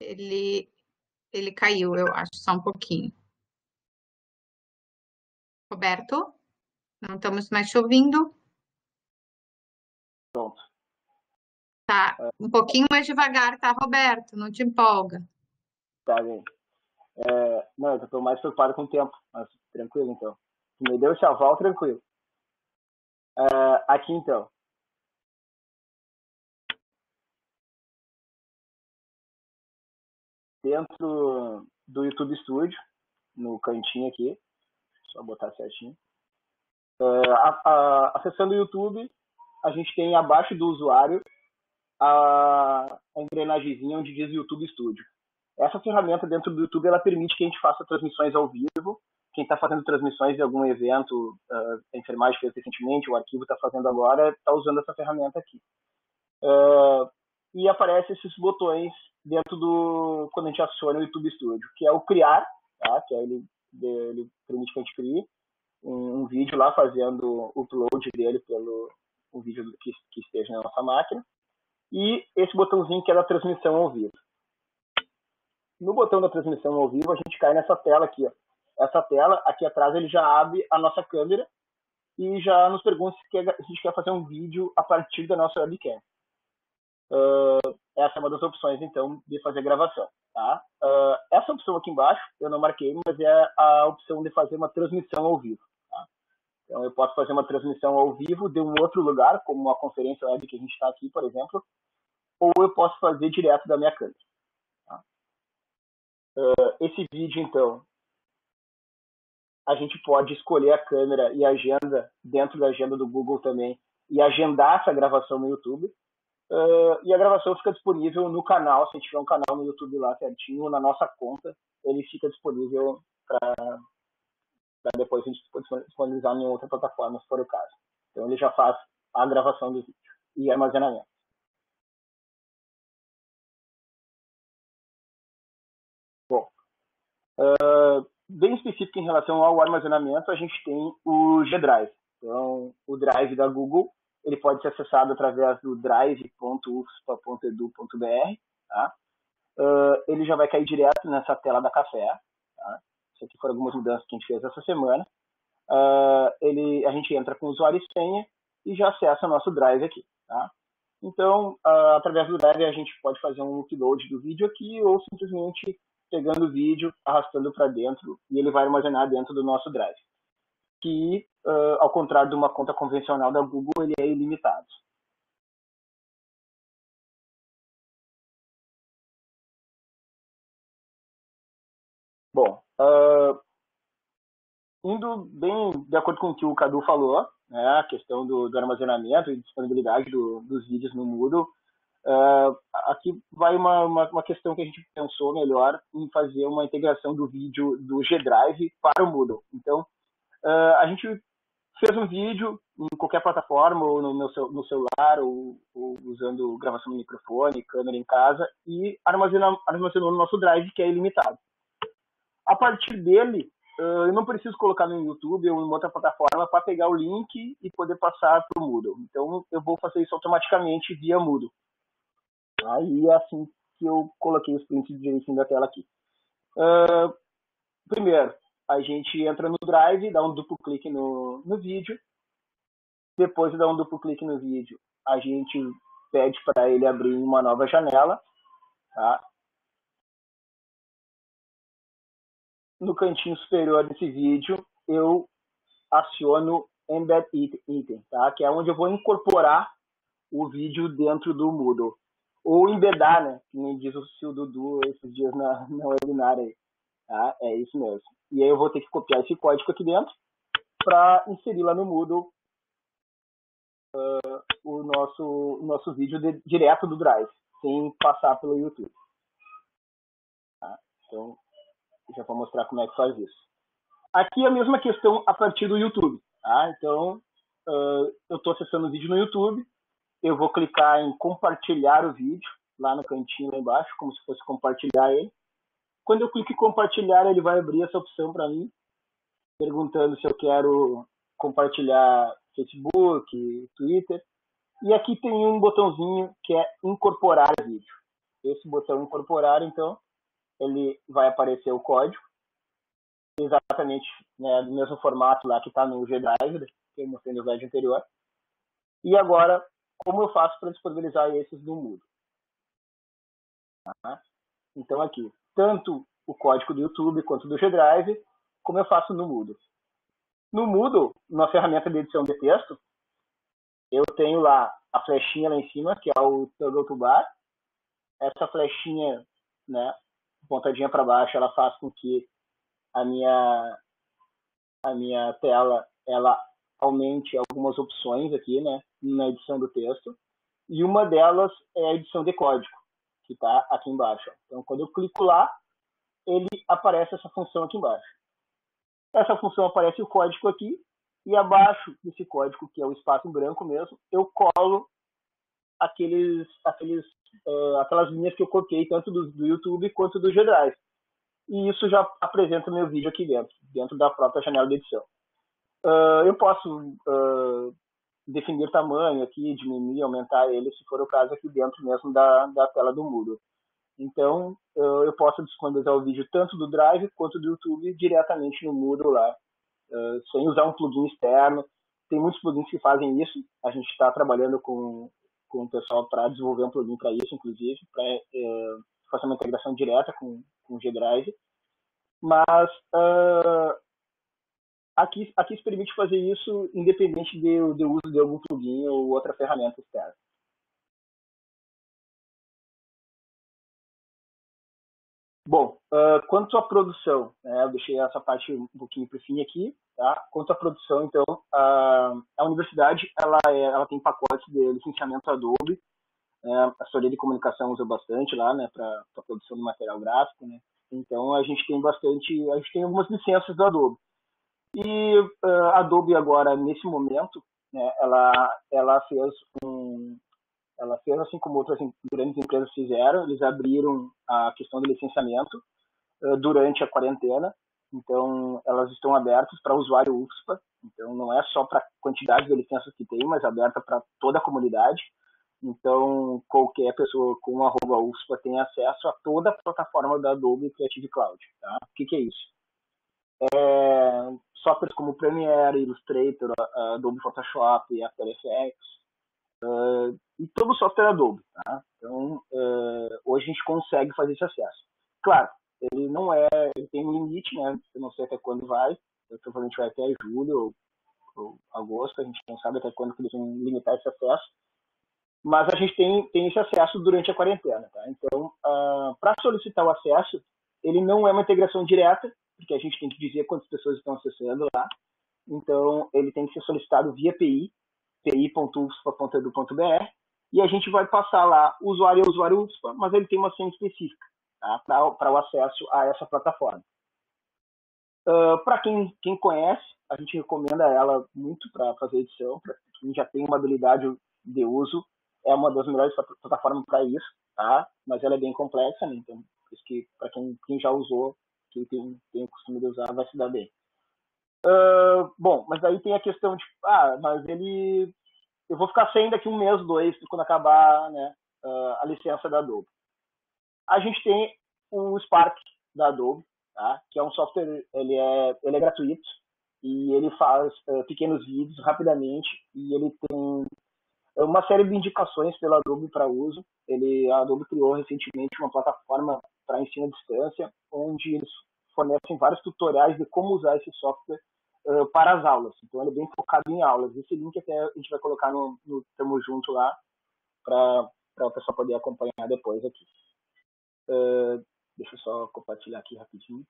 Speaker 1: Ele caiu, eu acho, só um pouquinho. Roberto, não estamos mais te ouvindo.
Speaker 4: Pronto.
Speaker 1: Tá, um pouquinho mais devagar, tá, Roberto? Não te empolga.
Speaker 4: Tá, gente. Não, eu tô mais preocupado com o tempo, mas tranquilo, então. Se me deu esse aval, tranquilo. Aqui, então. Dentro do YouTube Studio, no cantinho aqui, só botar certinho. Acessando o YouTube, a gente tem abaixo do usuário a engrenagemzinha onde diz YouTube Studio. Essa ferramenta dentro do YouTube, ela permite que a gente faça transmissões ao vivo. Quem está fazendo transmissões de algum evento, a enfermagem fez recentemente, o arquivo está fazendo agora, está usando essa ferramenta aqui. E aparece esses botões dentro do... quando a gente aciona o YouTube Studio, que é o criar, tá? Que é ele permite que a gente crie um vídeo lá, fazendo o upload dele pelo um vídeo que esteja na nossa máquina. E esse botãozinho que é da transmissão ao vivo. No botão da transmissão ao vivo, a gente cai nessa tela aqui. Ó. Essa tela, aqui atrás, ele já abre a nossa câmera e já nos pergunta se a gente quer fazer um vídeo a partir da nossa webcam. Essa é uma das opções, então, de fazer gravação. Tá? Essa opção aqui embaixo, eu não marquei, mas é a opção de fazer uma transmissão ao vivo. Tá? Então, eu posso fazer uma transmissão ao vivo de um outro lugar, como uma conferência web que a gente está aqui, por exemplo, ou eu posso fazer direto da minha câmera. Tá? Esse vídeo, então, a gente pode escolher a câmera e a agenda dentro da agenda do Google também e agendar essa gravação no YouTube. E a gravação fica disponível no canal, se a gente tiver um canal no YouTube lá certinho, na nossa conta, ele fica disponível para depois a gente disponibilizar em outra plataforma, se for o caso. Então ele já faz a gravação do vídeo e armazenamento. Bom, bem específico em relação ao armazenamento, a gente tem o G-Drive. Então, o Drive da Google, ele pode ser acessado através do drive.ufspa.edu.br. Tá? Ele já vai cair direto nessa tela da Café. Tá? Isso aqui foram algumas mudanças que a gente fez essa semana. A gente entra com usuário e senha e já acessa o nosso Drive aqui. Tá? Então, através do Drive, a gente pode fazer um upload do vídeo aqui ou simplesmente pegando o vídeo, arrastando para dentro e ele vai armazenar dentro do nosso Drive. Que, ao contrário de uma conta convencional da Google, ele é ilimitado. Bom, indo bem de acordo com o que o Cadu falou, né, a questão do armazenamento e disponibilidade dos vídeos no Moodle, aqui vai uma questão que a gente pensou melhor em fazer uma integração do vídeo do G-Drive para o Moodle. Então, a gente fez um vídeo em qualquer plataforma, ou no celular, ou usando gravação no microfone, câmera em casa, e armazenou no nosso Drive, que é ilimitado. A partir dele, eu não preciso colocar no YouTube ou em outra plataforma para pegar o link e poder passar para o Moodle. Então, eu vou fazer isso automaticamente via Moodle. Aí é assim que eu coloquei os prints direitinho da tela aqui. Primeiro, a gente entra no Drive, dá um duplo clique no vídeo. Depois de dar um duplo clique no vídeo, a gente pede para ele abrir uma nova janela. Tá? No cantinho superior desse vídeo, eu aciono Embed Item, tá? Que é onde eu vou incorporar o vídeo dentro do Moodle. Ou embedar, né? Que nem diz o Sil Dudu esses dias na webinar aí. Tá? É isso mesmo. E aí eu vou ter que copiar esse código aqui dentro para inserir lá no Moodle nosso vídeo direto do Drive, sem passar pelo YouTube. Tá? Então, já vou mostrar como é que faz isso. Aqui a mesma questão a partir do YouTube. Tá? Então, eu estou acessando o vídeo no YouTube, eu vou clicar em compartilhar o vídeo, lá no cantinho lá embaixo, como se fosse compartilhar ele. Quando eu clico em compartilhar, ele vai abrir essa opção para mim, perguntando se eu quero compartilhar Facebook, Twitter. E aqui tem um botãozinho que é incorporar vídeo. Esse botão incorporar, então, ele vai aparecer o código, exatamente, né, do mesmo formato lá que está no G-Drive, que eu mostrei no vídeo anterior. E agora, como eu faço para disponibilizar esses no Moodle? Tá? Então aqui, tanto o código do YouTube quanto do G-Drive, como eu faço no Moodle. No Moodle, na ferramenta de edição de texto, eu tenho lá a flechinha lá em cima, que é o Toggle to Bar. Essa flechinha, né, pontadinha para baixo, ela faz com que a minha tela ela aumente algumas opções aqui, né, na edição do texto. E uma delas é a edição de código, que está aqui embaixo. Então, quando eu clico lá, ele aparece essa função aqui embaixo. Essa função aparece o código aqui, e abaixo desse código, que é o espaço em branco mesmo, eu colo aquelas linhas que eu coloquei, tanto do YouTube quanto do G-Drive. E isso já apresenta o meu vídeo aqui dentro da própria janela de edição. Eu posso definir tamanho aqui, diminuir, aumentar ele, se for o caso, aqui dentro mesmo da tela do Moodle. Então, eu posso disponibilizar o vídeo tanto do Drive quanto do YouTube diretamente no Moodle lá, sem usar um plugin externo. Tem muitos plugins que fazem isso. A gente está trabalhando com o pessoal para desenvolver um plugin para isso, inclusive, para fazer uma integração direta com o G-Drive. Mas aqui se permite fazer isso independente do uso de algum plugin ou outra ferramenta externa. Bom, quanto à produção, né, eu deixei essa parte um pouquinho para o fim aqui. Tá? Quanto à produção, então, a universidade ela tem pacotes de licenciamento Adobe. A Assessoria de Comunicação usa bastante lá, né, para a produção do material gráfico. Né? Então, a gente tem algumas licenças do Adobe. E a Adobe agora, nesse momento, né, ela fez assim como outras grandes empresas fizeram, eles abriram a questão do licenciamento durante a quarentena. Então, elas estão abertas para o usuário UFSPA. Então, não é só para a quantidade de licenças que tem, mas aberta para toda a comunidade. Então, qualquer pessoa com @UFSPA tem acesso a toda a plataforma da Adobe Creative Cloud. Tá? O que é isso? Softwares como Premiere, Illustrator, Adobe Photoshop, After Effects, e todo o software Adobe. Tá? Então, hoje a gente consegue fazer esse acesso. Claro, ele tem um limite, né? Eu não sei até quando vai, provavelmente vai até julho ou agosto, a gente não sabe até quando que eles vão limitar esse acesso, mas a gente tem esse acesso durante a quarentena. Tá? Então, para solicitar o acesso, ele não é uma integração direta, porque a gente tem que dizer quantas pessoas estão acessando lá. Então, ele tem que ser solicitado via PI, pi.ufspa.edu.br, e a gente vai passar lá o usuário é usuário UFSPA, mas ele tem uma senha específica, tá? Para o acesso a essa plataforma. Para quem conhece, a gente recomenda ela muito para fazer edição, para quem já tem uma habilidade de uso, é uma das melhores plataformas para isso, tá? Mas ela é bem complexa, né? Então, para quem já usou, quem tem o costume de usar, vai se dar bem. Bom, mas aí tem a questão de, mas eu vou ficar sem daqui um mês, 2, quando acabar, né, a licença da Adobe. A gente tem o Spark da Adobe, tá? Que é um software, ele é gratuito e ele faz pequenos vídeos rapidamente e ele tem uma série de indicações pela Adobe para uso. A Adobe criou recentemente uma plataforma para ensino à distância, onde eles fornecem vários tutoriais de como usar esse software para as aulas. Então, ele é bem focado em aulas. Esse link até a gente vai colocar no Tamo Junto lá, para o pessoal poder acompanhar depois aqui. Deixa eu só compartilhar aqui rapidinho.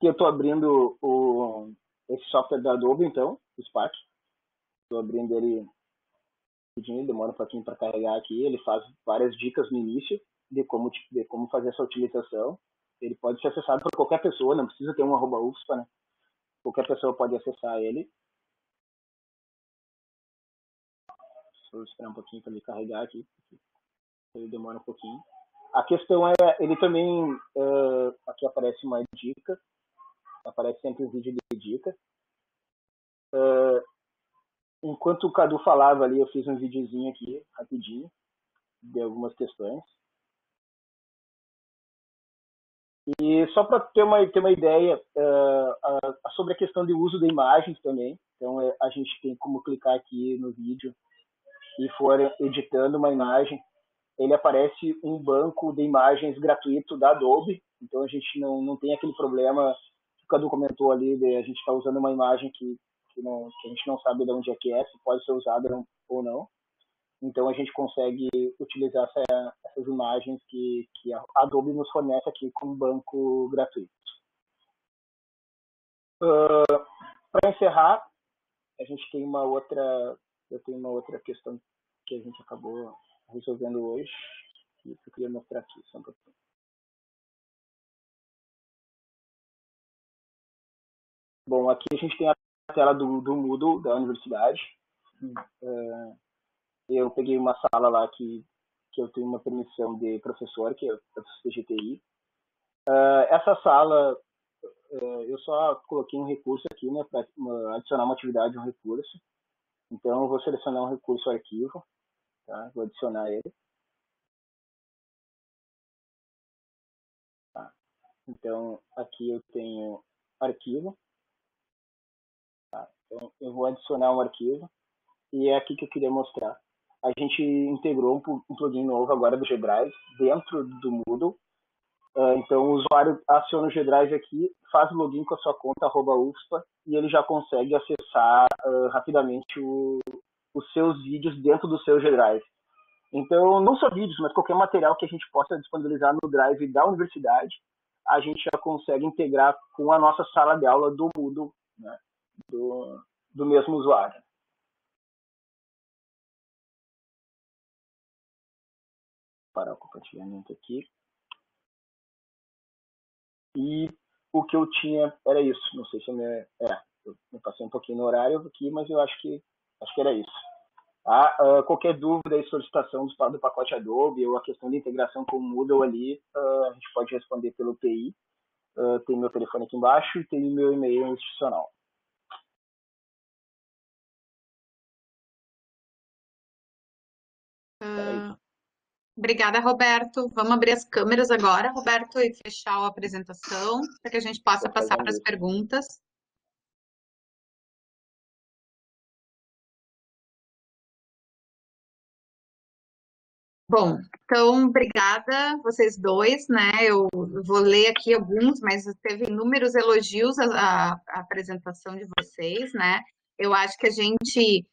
Speaker 4: eu estou abrindo esse software da Adobe, então, o Spark. Estou abrindo ele, demora um pouquinho para carregar aqui. Ele faz várias dicas no início de como fazer essa utilização. Ele pode ser acessado por qualquer pessoa, não precisa ter um @UFSPA, né? Qualquer pessoa pode acessar ele. Vou esperar um pouquinho para ele carregar aqui. Ele demora um pouquinho. A questão é, ele também, aqui aparece uma dica, aparece sempre um vídeo de dica. Enquanto o Cadu falava ali, eu fiz um videozinho aqui, rapidinho, de algumas questões. E só para ter uma ideia sobre a questão de uso de imagens também. Então, a gente tem como clicar aqui no vídeo e for editando uma imagem, ele aparece um banco de imagens gratuito da Adobe. Então, a gente não tem aquele problema que o Cadu comentou ali, de a gente estar usando uma imagem que a gente não sabe de onde é que é, se pode ser usada ou não. Então, a gente consegue utilizar essas imagens que a Adobe nos fornece aqui como banco gratuito. Para encerrar, a gente tem eu tenho uma outra questão que a gente acabou resolvendo hoje, que eu queria mostrar aqui. Só um pouquinho. Bom, aqui a gente tem a tela do Moodle da universidade. Eu peguei uma sala lá que eu tenho uma permissão de professor, que é o CGTI. Essa sala, eu só coloquei um recurso aqui, né, para adicionar uma atividade a um recurso. Então, eu vou selecionar um recurso arquivo, tá? Vou adicionar ele. Tá? Então, aqui eu tenho arquivo. Tá? Então, eu vou adicionar um arquivo. E é aqui que eu queria mostrar. A gente integrou um plugin novo agora do G-Drive dentro do Moodle. Então, o usuário aciona o G-Drive aqui, faz o login com a sua conta @UFSPA e ele já consegue acessar rapidamente os seus vídeos dentro do seu G-Drive. Então, não só vídeos, mas qualquer material que a gente possa disponibilizar no Drive da universidade, a gente já consegue integrar com a nossa sala de aula do Moodle, né, do mesmo usuário. Parar o compartilhamento aqui. E o que eu tinha era isso. Não sei se eu me passei um pouquinho no horário aqui, mas eu acho que era isso. Qualquer dúvida e solicitação do pacote Adobe ou a questão de integração com o Moodle ali, a gente pode responder pelo TI. Tem meu telefone aqui embaixo e tem meu e-mail institucional.
Speaker 1: Obrigada, Roberto. Vamos abrir as câmeras agora, Roberto, e fechar a apresentação para que a gente possa passar para as perguntas. Bom, então, obrigada vocês dois, né? Eu vou ler aqui alguns, mas teve inúmeros elogios à apresentação de vocês, né? Eu acho que a gente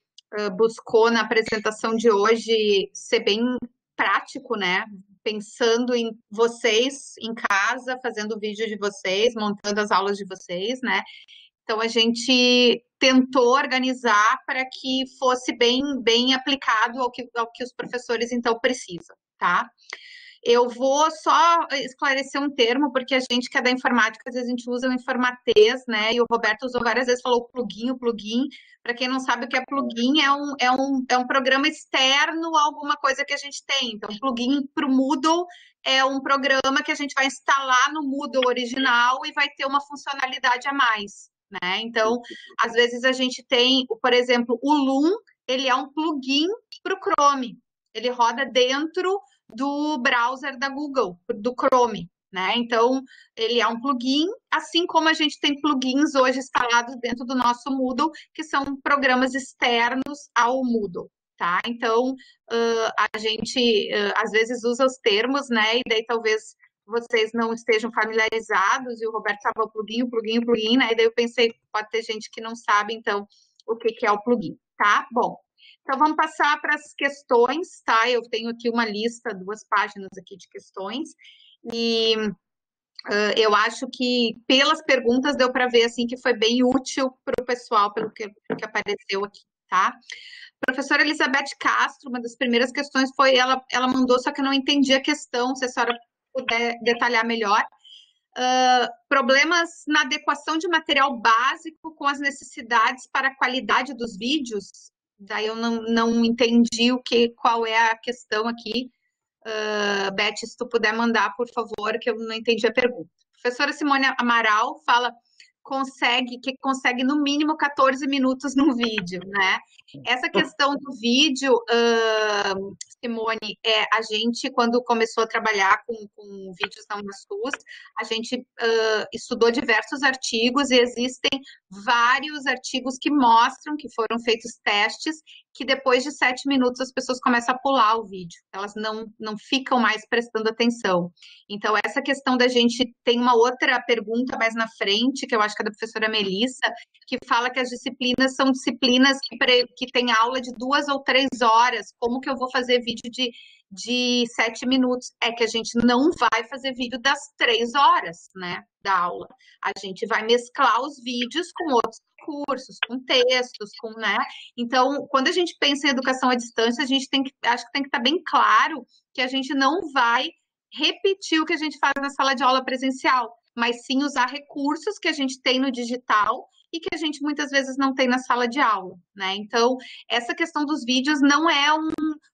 Speaker 1: buscou na apresentação de hoje ser bem prático, né? Pensando em vocês em casa, fazendo o vídeo de vocês, montando as aulas de vocês, né? Então, a gente tentou organizar para que fosse bem aplicado ao que os professores, então, precisam, tá? Eu vou só esclarecer um termo, porque a gente que é da informática, às vezes a gente usa o informatês, né? E o Roberto usou várias vezes, falou o plugin. Para quem não sabe o que é plugin, é um programa externo a alguma coisa que a gente tem. Então, plugin para o Moodle é um programa que a gente vai instalar no Moodle original e vai ter uma funcionalidade a mais, né? Então, às vezes a gente tem, por exemplo, o Loom, ele é um plugin para o Chrome. Ele roda dentro do browser da Google, do Chrome, né? Então, ele é um plugin, assim como a gente tem plugins hoje instalados dentro do nosso Moodle, que são programas externos ao Moodle, tá? Então, a gente, às vezes, usa os termos, né? E daí, talvez, vocês não estejam familiarizados, e o Roberto estava o plugin, né? E daí eu pensei, pode ter gente que não sabe, então, o que é o plugin, tá? Bom, então, vamos passar para as questões, tá? Eu tenho aqui uma lista, 2 páginas aqui de questões, e Eu acho que pelas perguntas deu para ver assim que foi bem útil para o pessoal, pelo que apareceu aqui, tá? Professora Elizabeth Castro, uma das primeiras questões foi, ela mandou, só que eu não entendi a questão, se a senhora puder detalhar melhor. Problemas na adequação de material básico com as necessidades para a qualidade dos vídeos? Daí eu não entendi qual é a questão aqui. Beth, se tu puder mandar, por favor, que eu não entendi a pergunta. Professora Simone Amaral fala que consegue no mínimo 14 minutos no vídeo, né? Essa questão do vídeo, Simone, a gente, quando começou a trabalhar com vídeos na UNASUS, a gente estudou diversos artigos e existem vários artigos que mostram que foram feitos testes que depois de 7 minutos as pessoas começam a pular o vídeo, elas não ficam mais prestando atenção. Então, essa questão da gente tem uma outra pergunta mais na frente, que eu acho que é da professora Melissa, que fala que as disciplinas são disciplinas que tem aula de 2 ou 3 horas, como que eu vou fazer vídeo de 7 minutos? É que a gente não vai fazer vídeo das 3 horas, né, da aula. A gente vai mesclar os vídeos com outros cursos, com textos, né? Então, quando a gente pensa em educação à distância, a gente acho que tem que estar bem claro que a gente não vai repetir o que a gente faz na sala de aula presencial, mas sim usar recursos que a gente tem no digital e que a gente muitas vezes não tem na sala de aula, né? Então, essa questão dos vídeos não é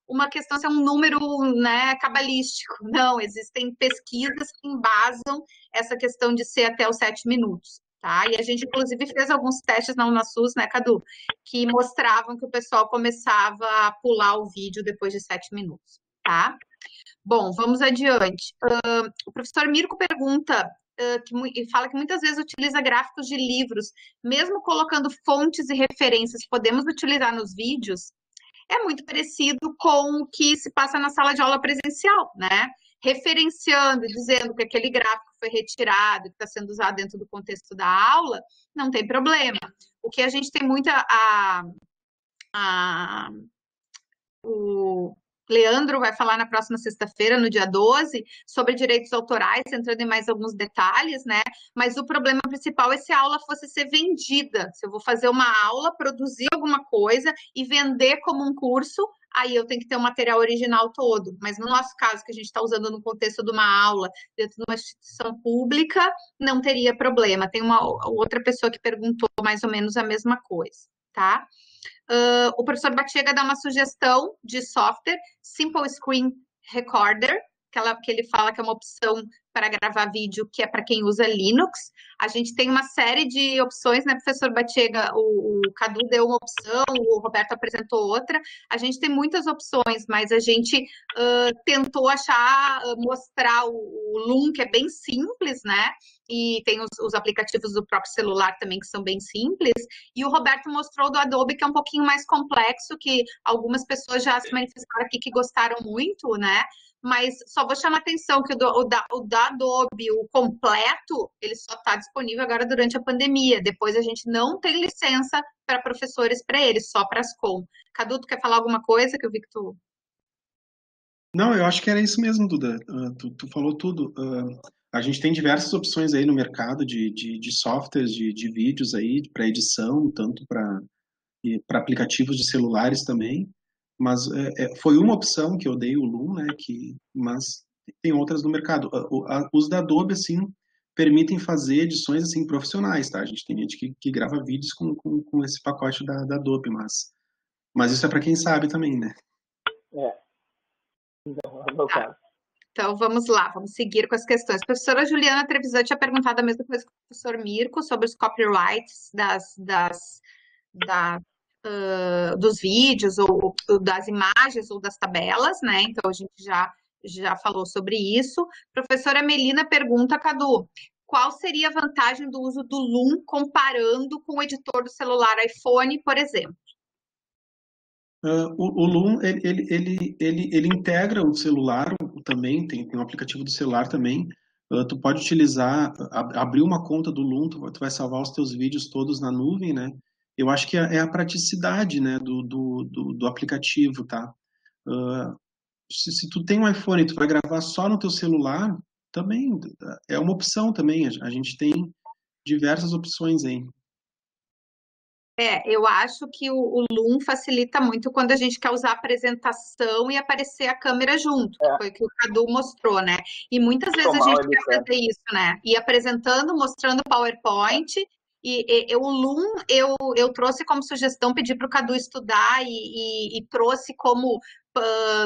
Speaker 1: uma questão, é um número, né, cabalístico, não, existem pesquisas que embasam essa questão de ser até os 7 minutos. Tá? E a gente, inclusive, fez alguns testes na UNASUS, né, Cadu, que mostravam que o pessoal começava a pular o vídeo depois de 7 minutos, tá? Bom, vamos adiante. O professor Mirko pergunta, fala que muitas vezes utiliza gráficos de livros, mesmo colocando fontes e referências, podemos utilizar nos vídeos? É muito parecido com o que se passa na sala de aula presencial, né? Referenciando, dizendo que aquele gráfico foi retirado, que está sendo usado dentro do contexto da aula, não tem problema. O que a gente tem muita... O Leandro vai falar na próxima sexta-feira, no dia 12, sobre direitos autorais, entrando em mais alguns detalhes, né? Mas o problema principal é se a aula fosse ser vendida. Se eu vou fazer uma aula, produzir alguma coisa e vender como um curso, aí eu tenho que ter o material original todo. Mas no nosso caso, que a gente está usando no contexto de uma aula dentro de uma instituição pública, não teria problema. Tem uma outra pessoa que perguntou mais ou menos a mesma coisa, tá? O professor Batiega dá uma sugestão de software, Simple Screen Recorder, que ele fala que é uma opção para gravar vídeo, que é para quem usa Linux. A gente tem uma série de opções, né, professor Batiega? O Cadu deu uma opção, o Roberto apresentou outra. A gente tem muitas opções, mas a gente tentou mostrar o Loom, que é bem simples, né? E tem os aplicativos do próprio celular também, que são bem simples. E o Roberto mostrou do Adobe, que é um pouquinho mais complexo, que algumas pessoas já se manifestaram aqui que gostaram muito, né? Mas só vou chamar a atenção que o da Adobe, o completo, ele só está disponível agora durante a pandemia. Depois a gente não tem licença para professores para ele, só para as com. Cadu, tu quer falar alguma coisa? Que eu vi que tu...
Speaker 3: Não, eu acho que era isso mesmo, Duda. Tu falou tudo. A gente tem diversas opções aí no mercado de softwares, de vídeos aí, para edição, tanto para aplicativos de celulares também. Mas foi uma opção que eu dei, o Loom, né? Mas tem outras no mercado. Os da Adobe, assim, permitem fazer edições assim profissionais, tá? A gente tem gente que grava vídeos com esse pacote da Adobe, mas isso é para quem sabe também, né?
Speaker 1: Então, vamos lá, vamos seguir com as questões. A professora Juliana Trevisan tinha perguntado a mesma coisa que o professor Mirko sobre os copyrights dos vídeos, ou das imagens, ou das tabelas, né? Então, a gente já falou sobre isso. Professora Melina pergunta, Cadu, qual seria a vantagem do uso do Loom comparando com o editor do celular iPhone, por exemplo?
Speaker 3: O Loom, ele integra o celular também, tem um aplicativo do celular também. Tu pode utilizar, abrir uma conta do Loom, tu vai salvar os teus vídeos todos na nuvem, né? Eu acho que é a praticidade, né, do aplicativo, tá? Se tu tem um iPhone e tu vai gravar só no teu celular, também é uma opção também. A gente tem diversas opções aí.
Speaker 1: Eu acho que o Loom facilita muito quando a gente quer usar a apresentação e aparecer a câmera junto, que foi o que o Cadu mostrou, né? E muitas vezes a
Speaker 4: Tomar o
Speaker 1: gente quer
Speaker 4: webcam.
Speaker 1: fazer isso, né? Ir apresentando, mostrando o PowerPoint. O Loom eu trouxe como sugestão, pedi para o Cadu estudar e trouxe como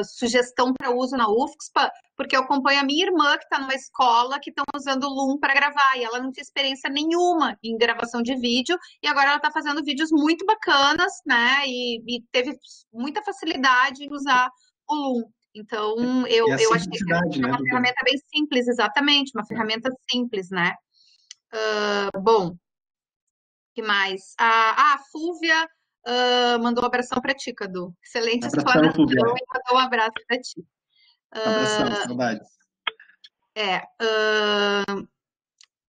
Speaker 1: sugestão para uso na UFSPA, porque eu acompanho a minha irmã que está numa escola que estão usando o Loom para gravar, e ela não tinha experiência nenhuma em gravação de vídeo, e agora ela está fazendo vídeos muito bacanas, né? E teve muita facilidade em usar o Loom. Então,
Speaker 3: E a
Speaker 1: eu achei que
Speaker 3: simplicidade,
Speaker 1: é
Speaker 3: né,
Speaker 1: uma
Speaker 3: Duda?
Speaker 1: ferramenta bem simples, exatamente, uma ferramenta simples, né? Bom, que mais? A Fúvia mandou um abração para ti, Cadu. Excelente
Speaker 3: Abração,
Speaker 1: explanação
Speaker 3: Fulvia.
Speaker 1: e mandou um abraço para ti.
Speaker 3: Abração, saudades.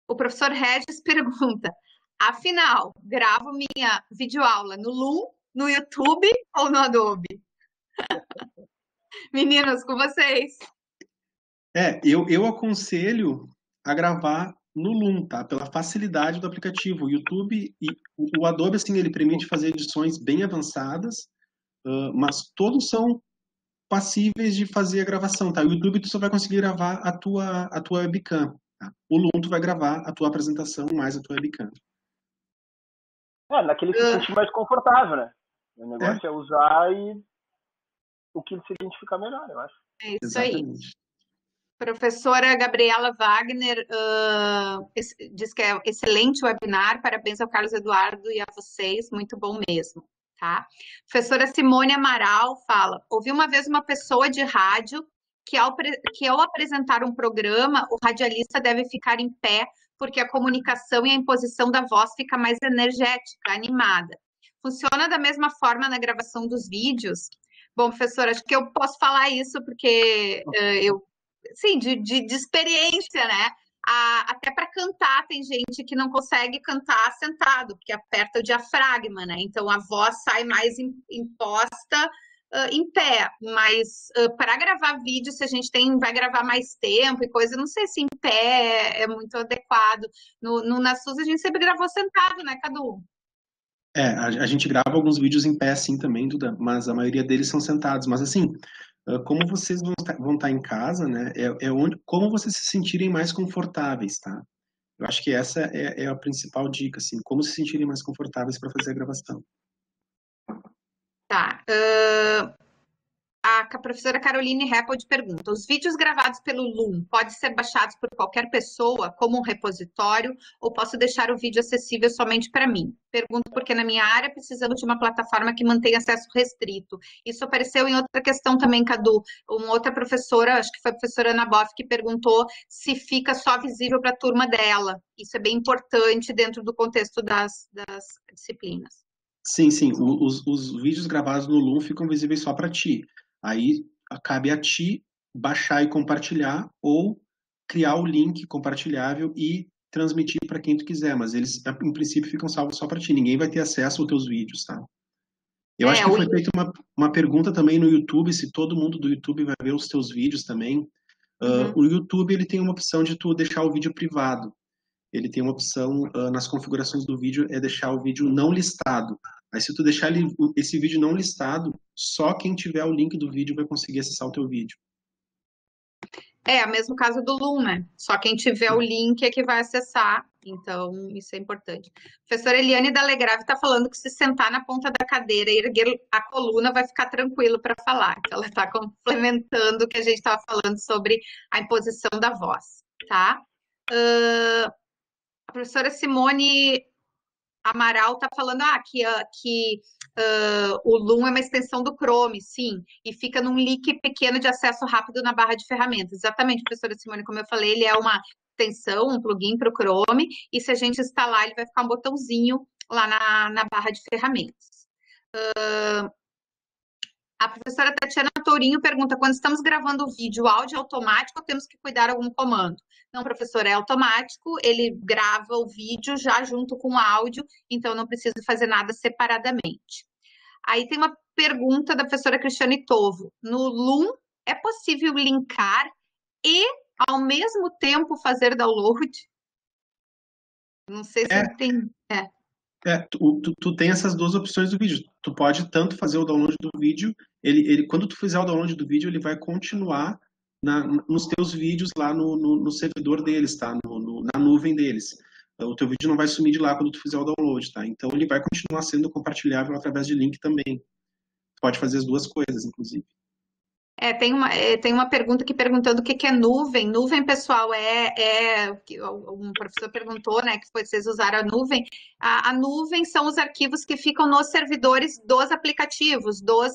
Speaker 1: O professor Regis pergunta: afinal, gravo minha videoaula no Loom, no YouTube ou no Adobe? Meninos, com vocês.
Speaker 3: Eu aconselho a gravar no Loom, tá? Pela facilidade do aplicativo. O YouTube e o Adobe, assim, ele permite fazer edições bem avançadas, mas todos são passíveis de fazer a gravação, tá? O YouTube tu só vai conseguir gravar a tua webcam, tá? O Loom tu vai gravar a tua apresentação mais a tua webcam.
Speaker 4: Naquele se sentir mais confortável, né? O negócio é usar e o que se identificar melhor, eu acho.
Speaker 1: É isso
Speaker 3: Exatamente.
Speaker 1: aí. Professora Gabriela Wagner diz que é excelente webinar, parabéns ao Carlos Eduardo e a vocês, muito bom mesmo, tá? Professora Simone Amaral fala: ouvi uma vez uma pessoa de rádio que ao apresentar um programa, o radialista deve ficar em pé, porque a comunicação e a imposição da voz fica mais energética, animada. Funciona da mesma forma na gravação dos vídeos? Bom, professora, acho que eu posso falar isso porque sim, de experiência, né? Até para cantar, tem gente que não consegue cantar sentado, porque aperta o diafragma, né? Então a voz sai mais imposta em pé. Mas para gravar vídeo, se a gente vai gravar mais tempo e coisa, não sei se em pé é muito adequado. Na SUS a gente sempre gravou sentado, né, Cadu?
Speaker 3: A gente grava alguns vídeos em pé, sim, também, Duda, mas a maioria deles são sentados. Mas, assim, como vocês vão estar em casa, né, como vocês se sentirem mais confortáveis, tá? Eu acho que essa é a principal dica, assim, como se sentirem mais confortáveis para fazer a gravação.
Speaker 1: Tá. A professora Caroline Reppold pergunta: os vídeos gravados pelo Loom podem ser baixados por qualquer pessoa, como um repositório, ou posso deixar o vídeo acessível somente para mim? Pergunto porque na minha área precisamos de uma plataforma que mantenha acesso restrito. Isso apareceu em outra questão também, Cadu. Uma outra professora, acho que foi a professora Ana Boff, que perguntou se fica só visível para a turma dela. Isso é bem importante dentro do contexto das disciplinas.
Speaker 3: Sim. Os vídeos gravados no Loom ficam visíveis só para ti. Aí cabe a ti baixar e compartilhar ou criar o link compartilhável e transmitir para quem tu quiser, mas eles, em princípio, ficam salvos só para ti. Ninguém vai ter acesso aos teus vídeos, tá? Eu acho que foi feita uma pergunta também no YouTube, se todo mundo do YouTube vai ver os teus vídeos também. O YouTube, ele tem uma opção de tu deixar o vídeo privado. Ele tem uma opção nas configurações do vídeo, é deixar o vídeo não listado. Aí se tu deixar esse vídeo não listado, só quem tiver o link do vídeo vai conseguir acessar o teu vídeo.
Speaker 1: É o mesmo caso do Loom, né? Só quem tiver o link é que vai acessar. Então, isso é importante. A professora Eliane Dalegrave está falando que se sentar na ponta da cadeira e erguer a coluna vai ficar tranquilo para falar. Então, ela está complementando o que a gente estava falando sobre a imposição da voz, tá? A professora Simone Amaral está falando que o Loom é uma extensão do Chrome, sim, e fica num link pequeno de acesso rápido na barra de ferramentas. Exatamente, professora Simone, como eu falei, ele é uma extensão, um plugin para o Chrome, e se a gente instalar, ele vai ficar um botãozinho lá na barra de ferramentas. A professora Tatiana Tourinho pergunta: quando estamos gravando o vídeo, o áudio é automático ou temos que cuidar de algum comando? Não, professor, é automático, ele grava o vídeo já junto com o áudio, então não precisa fazer nada separadamente. Aí tem uma pergunta da professora Cristiane Tovo: no Loom é possível linkar e ao mesmo tempo fazer download? Não sei se
Speaker 3: É,
Speaker 1: tem.
Speaker 3: tu tem essas duas opções do vídeo. Tu pode tanto fazer o download do vídeo, quando tu fizer o download do vídeo, ele vai continuar nos teus vídeos lá no servidor deles, tá? Na nuvem deles. O teu vídeo não vai sumir de lá quando tu fizer o download, tá? Então ele vai continuar sendo compartilhável através de link também. Tu pode fazer as duas coisas, inclusive.
Speaker 1: Tem uma pergunta aqui perguntando o que é nuvem. Nuvem, pessoal, um professor perguntou, né, que vocês usaram a nuvem. A nuvem são os arquivos que ficam nos servidores dos aplicativos, dos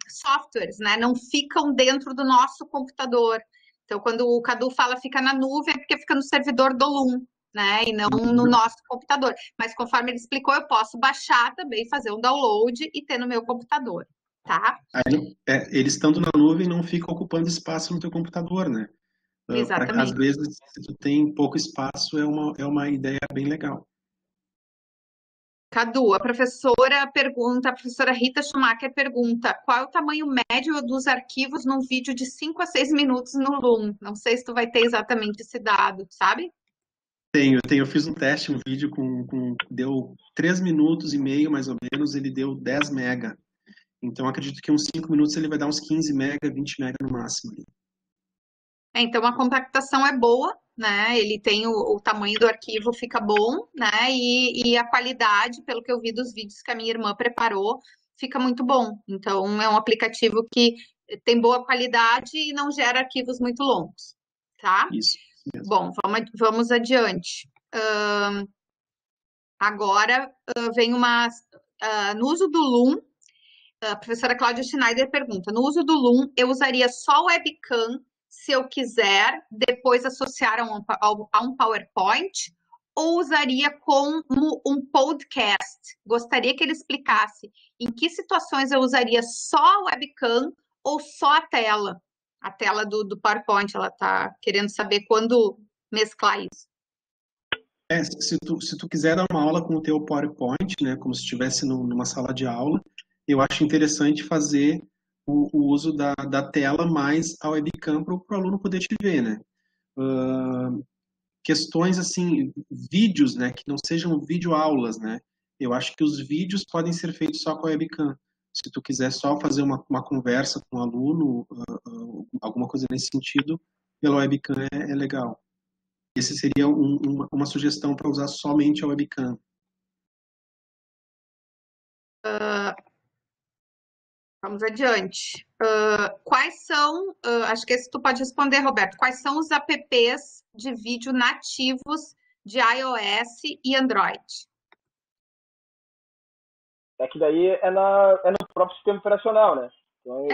Speaker 1: softwares, né? Não ficam dentro do nosso computador. Então, quando o Cadu fala fica na nuvem, é porque fica no servidor do Loom, né? E não no nosso computador. Mas conforme ele explicou, eu posso baixar também, fazer um download e ter no meu computador. Tá?
Speaker 3: Aí, eles estando na nuvem não ficam ocupando espaço no teu computador, né? Às
Speaker 1: Exatamente.
Speaker 3: vezes, se tu tem pouco espaço, é uma ideia bem legal.
Speaker 1: Cadu, a professora Rita Schumacher pergunta, qual é o tamanho médio dos arquivos num vídeo de 5 a 6 minutos no Loom? Não sei se tu vai ter exatamente esse dado, sabe?
Speaker 3: Eu fiz um teste, um vídeo deu 3 minutos e meio, mais ou menos, ele deu 10 mega. Então, acredito que uns 5 minutos ele vai dar uns 15 mega, 20 mega no máximo.
Speaker 1: Então, a compactação é boa, né? Ele tem o tamanho do arquivo fica bom, né? E a qualidade, pelo que eu vi dos vídeos que a minha irmã preparou, fica muito bom. Então, é um aplicativo que tem boa qualidade e não gera arquivos muito longos, tá?
Speaker 3: Isso mesmo.
Speaker 1: Bom, vamos adiante. Agora vem no uso do Loom, a professora Cláudia Schneider pergunta, no uso do Loom, eu usaria só o webcam se eu quiser depois associar a um PowerPoint ou usaria como um podcast? Gostaria que ele explicasse em que situações eu usaria só o webcam ou só a tela do PowerPoint. Ela está querendo saber quando mesclar isso.
Speaker 3: Se tu quiser dar uma aula com o teu PowerPoint, né, como se estivesse numa sala de aula, eu acho interessante fazer o uso da tela mais a webcam para o aluno poder te ver, né? Questões assim, vídeos, né, que não sejam videoaulas, né? Eu acho que os vídeos podem ser feitos só com a webcam. Se tu quiser só fazer uma conversa com o aluno, alguma coisa nesse sentido, pela webcam é legal. Esse seria uma sugestão para usar somente a webcam.
Speaker 1: Vamos adiante. Quais são, acho que esse tu pode responder, Roberto, quais são os apps de vídeo nativos de iOS e Android?
Speaker 4: É que daí é no próprio sistema operacional, né? Então,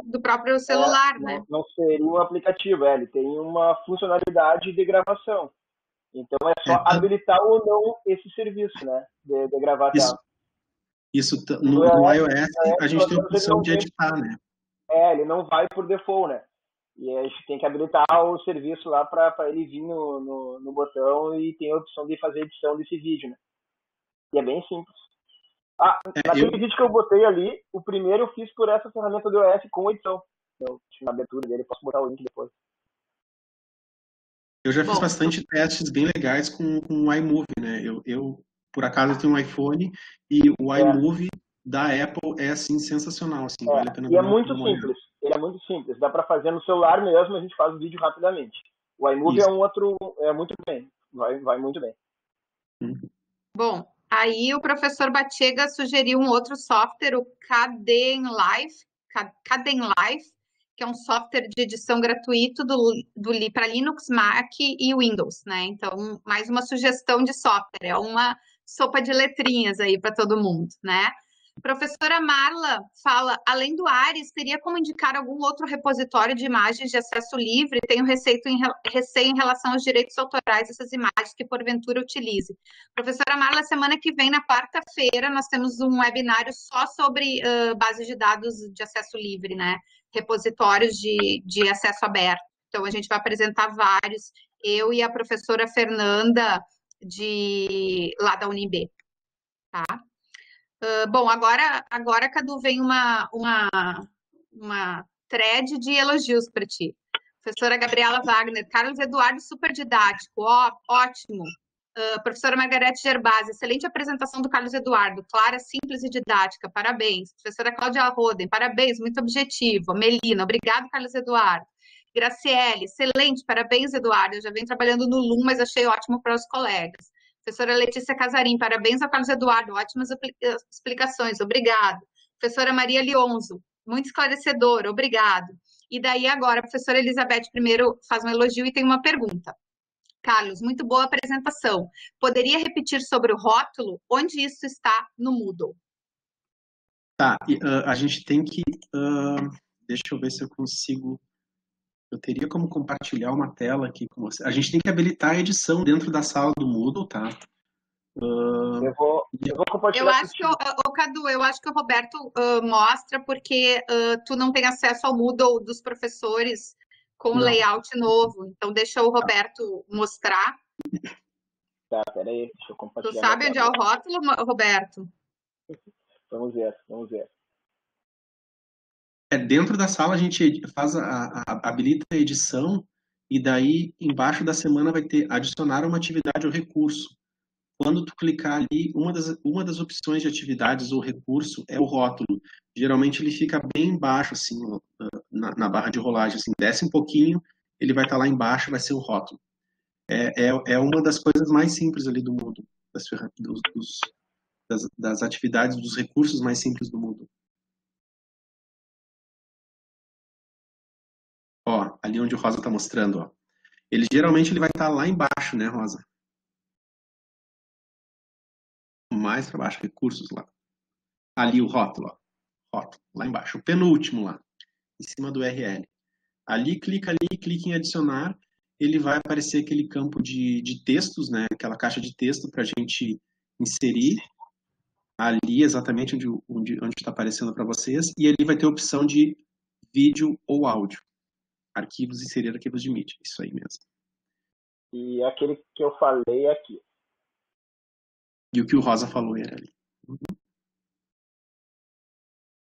Speaker 1: do próprio celular, né?
Speaker 4: Não seria um aplicativo, ele tem uma funcionalidade de gravação. Então é só habilitar ou não esse serviço, né? De gravar a tela.
Speaker 3: Isso no iOS a gente tem a opção de editar, né?
Speaker 4: Ele não vai por default, né? E a gente tem que habilitar o serviço lá para ele vir no botão e tem a opção de fazer edição desse vídeo, né? E é bem simples. Naquele vídeo que eu botei ali, o primeiro eu fiz por essa ferramenta do iOS com edição. Então, na abertura dele, posso botar o link depois.
Speaker 3: Eu já fiz bastante testes bem legais com o iMovie, né? Eu por acaso, tenho um iPhone e o iMovie da Apple é, assim, sensacional. Assim, vale a pena
Speaker 4: e é muito simples. Ele é muito simples. Dá para fazer no celular mesmo, a gente faz o vídeo rapidamente. O iMovie é muito bem. Vai muito bem.
Speaker 1: Bom, aí o professor Batega sugeriu um outro software, o Kdenlive, que é um software de edição gratuito para Linux, Mac e Windows, né? Então, mais uma sugestão de software, é uma sopa de letrinhas aí para todo mundo, né? Professora Marla fala, além do Ares, teria como indicar algum outro repositório de imagens de acesso livre? Tenho receio em relação aos direitos autorais dessas imagens que porventura utilize. Professora Marla, semana que vem, na quarta-feira, nós temos um webinário só sobre bases de dados de acesso livre, né? Repositórios de acesso aberto. Então, a gente vai apresentar vários, eu e a professora Fernanda, lá da UNB, tá? Bom, agora, Cadu, vem uma thread de elogios para ti. Professora Gabriela Wagner, Carlos Eduardo, super didático, ótimo. Professora Margarete Gerbasi, excelente apresentação do Carlos Eduardo, clara, simples e didática, parabéns. Professora Cláudia Roden, parabéns, muito objetivo. Melina, obrigado, Carlos Eduardo. Graciele, excelente, parabéns, Eduardo. Eu já venho trabalhando no LUM, mas achei ótimo para os colegas. Professora Letícia Casarim, parabéns ao Carlos Eduardo, ótimas explicações, obrigado. Professora Maria Lionzo, muito esclarecedor, obrigado. E daí agora a professora Elizabeth primeiro faz um elogio e tem uma pergunta. Carlos, muito boa apresentação. Poderia repetir sobre o rótulo? Onde isso está no Moodle?
Speaker 3: Tá, a gente tem que... deixa eu ver se eu consigo... Eu teria como compartilhar uma tela aqui com você. A gente tem que habilitar a edição dentro da sala do Moodle, tá?
Speaker 4: Eu vou compartilhar.
Speaker 1: Eu acho que, Cadu, eu acho que o Roberto mostra porque tu não tem acesso ao Moodle dos professores com layout novo. Então, deixa o Roberto mostrar.
Speaker 4: Tá, peraí, deixa eu compartilhar.
Speaker 1: Tu sabe onde é o rótulo, Roberto?
Speaker 4: Vamos ver.
Speaker 3: Dentro da sala a gente faz habilita a edição e daí embaixo da semana vai ter adicionar uma atividade ou recurso. Quando tu clicar ali, uma das opções de atividades ou recurso é o rótulo. Geralmente ele fica bem embaixo, assim, na barra de rolagem. Assim, desce um pouquinho, ele vai estar lá embaixo, vai ser o rótulo. É uma das coisas mais simples ali do Moodle, das atividades, dos recursos mais simples do Moodle. Ó, ali onde o Rosa está mostrando, ó. Geralmente ele vai estar lá embaixo, né, Rosa? Mais para baixo, recursos lá. Ali o rótulo, ó. Rótulo, lá embaixo. O penúltimo lá, em cima do URL. Ali, clica em adicionar. Ele vai aparecer aquele campo de textos, né? Aquela caixa de texto para a gente inserir. Ali, exatamente onde está aparecendo para vocês. E ele vai ter a opção de vídeo ou áudio. Arquivos, inserir arquivos de mídia. Isso aí mesmo.
Speaker 4: E aquele que eu falei aqui.
Speaker 3: E o que o Rosa falou era ali.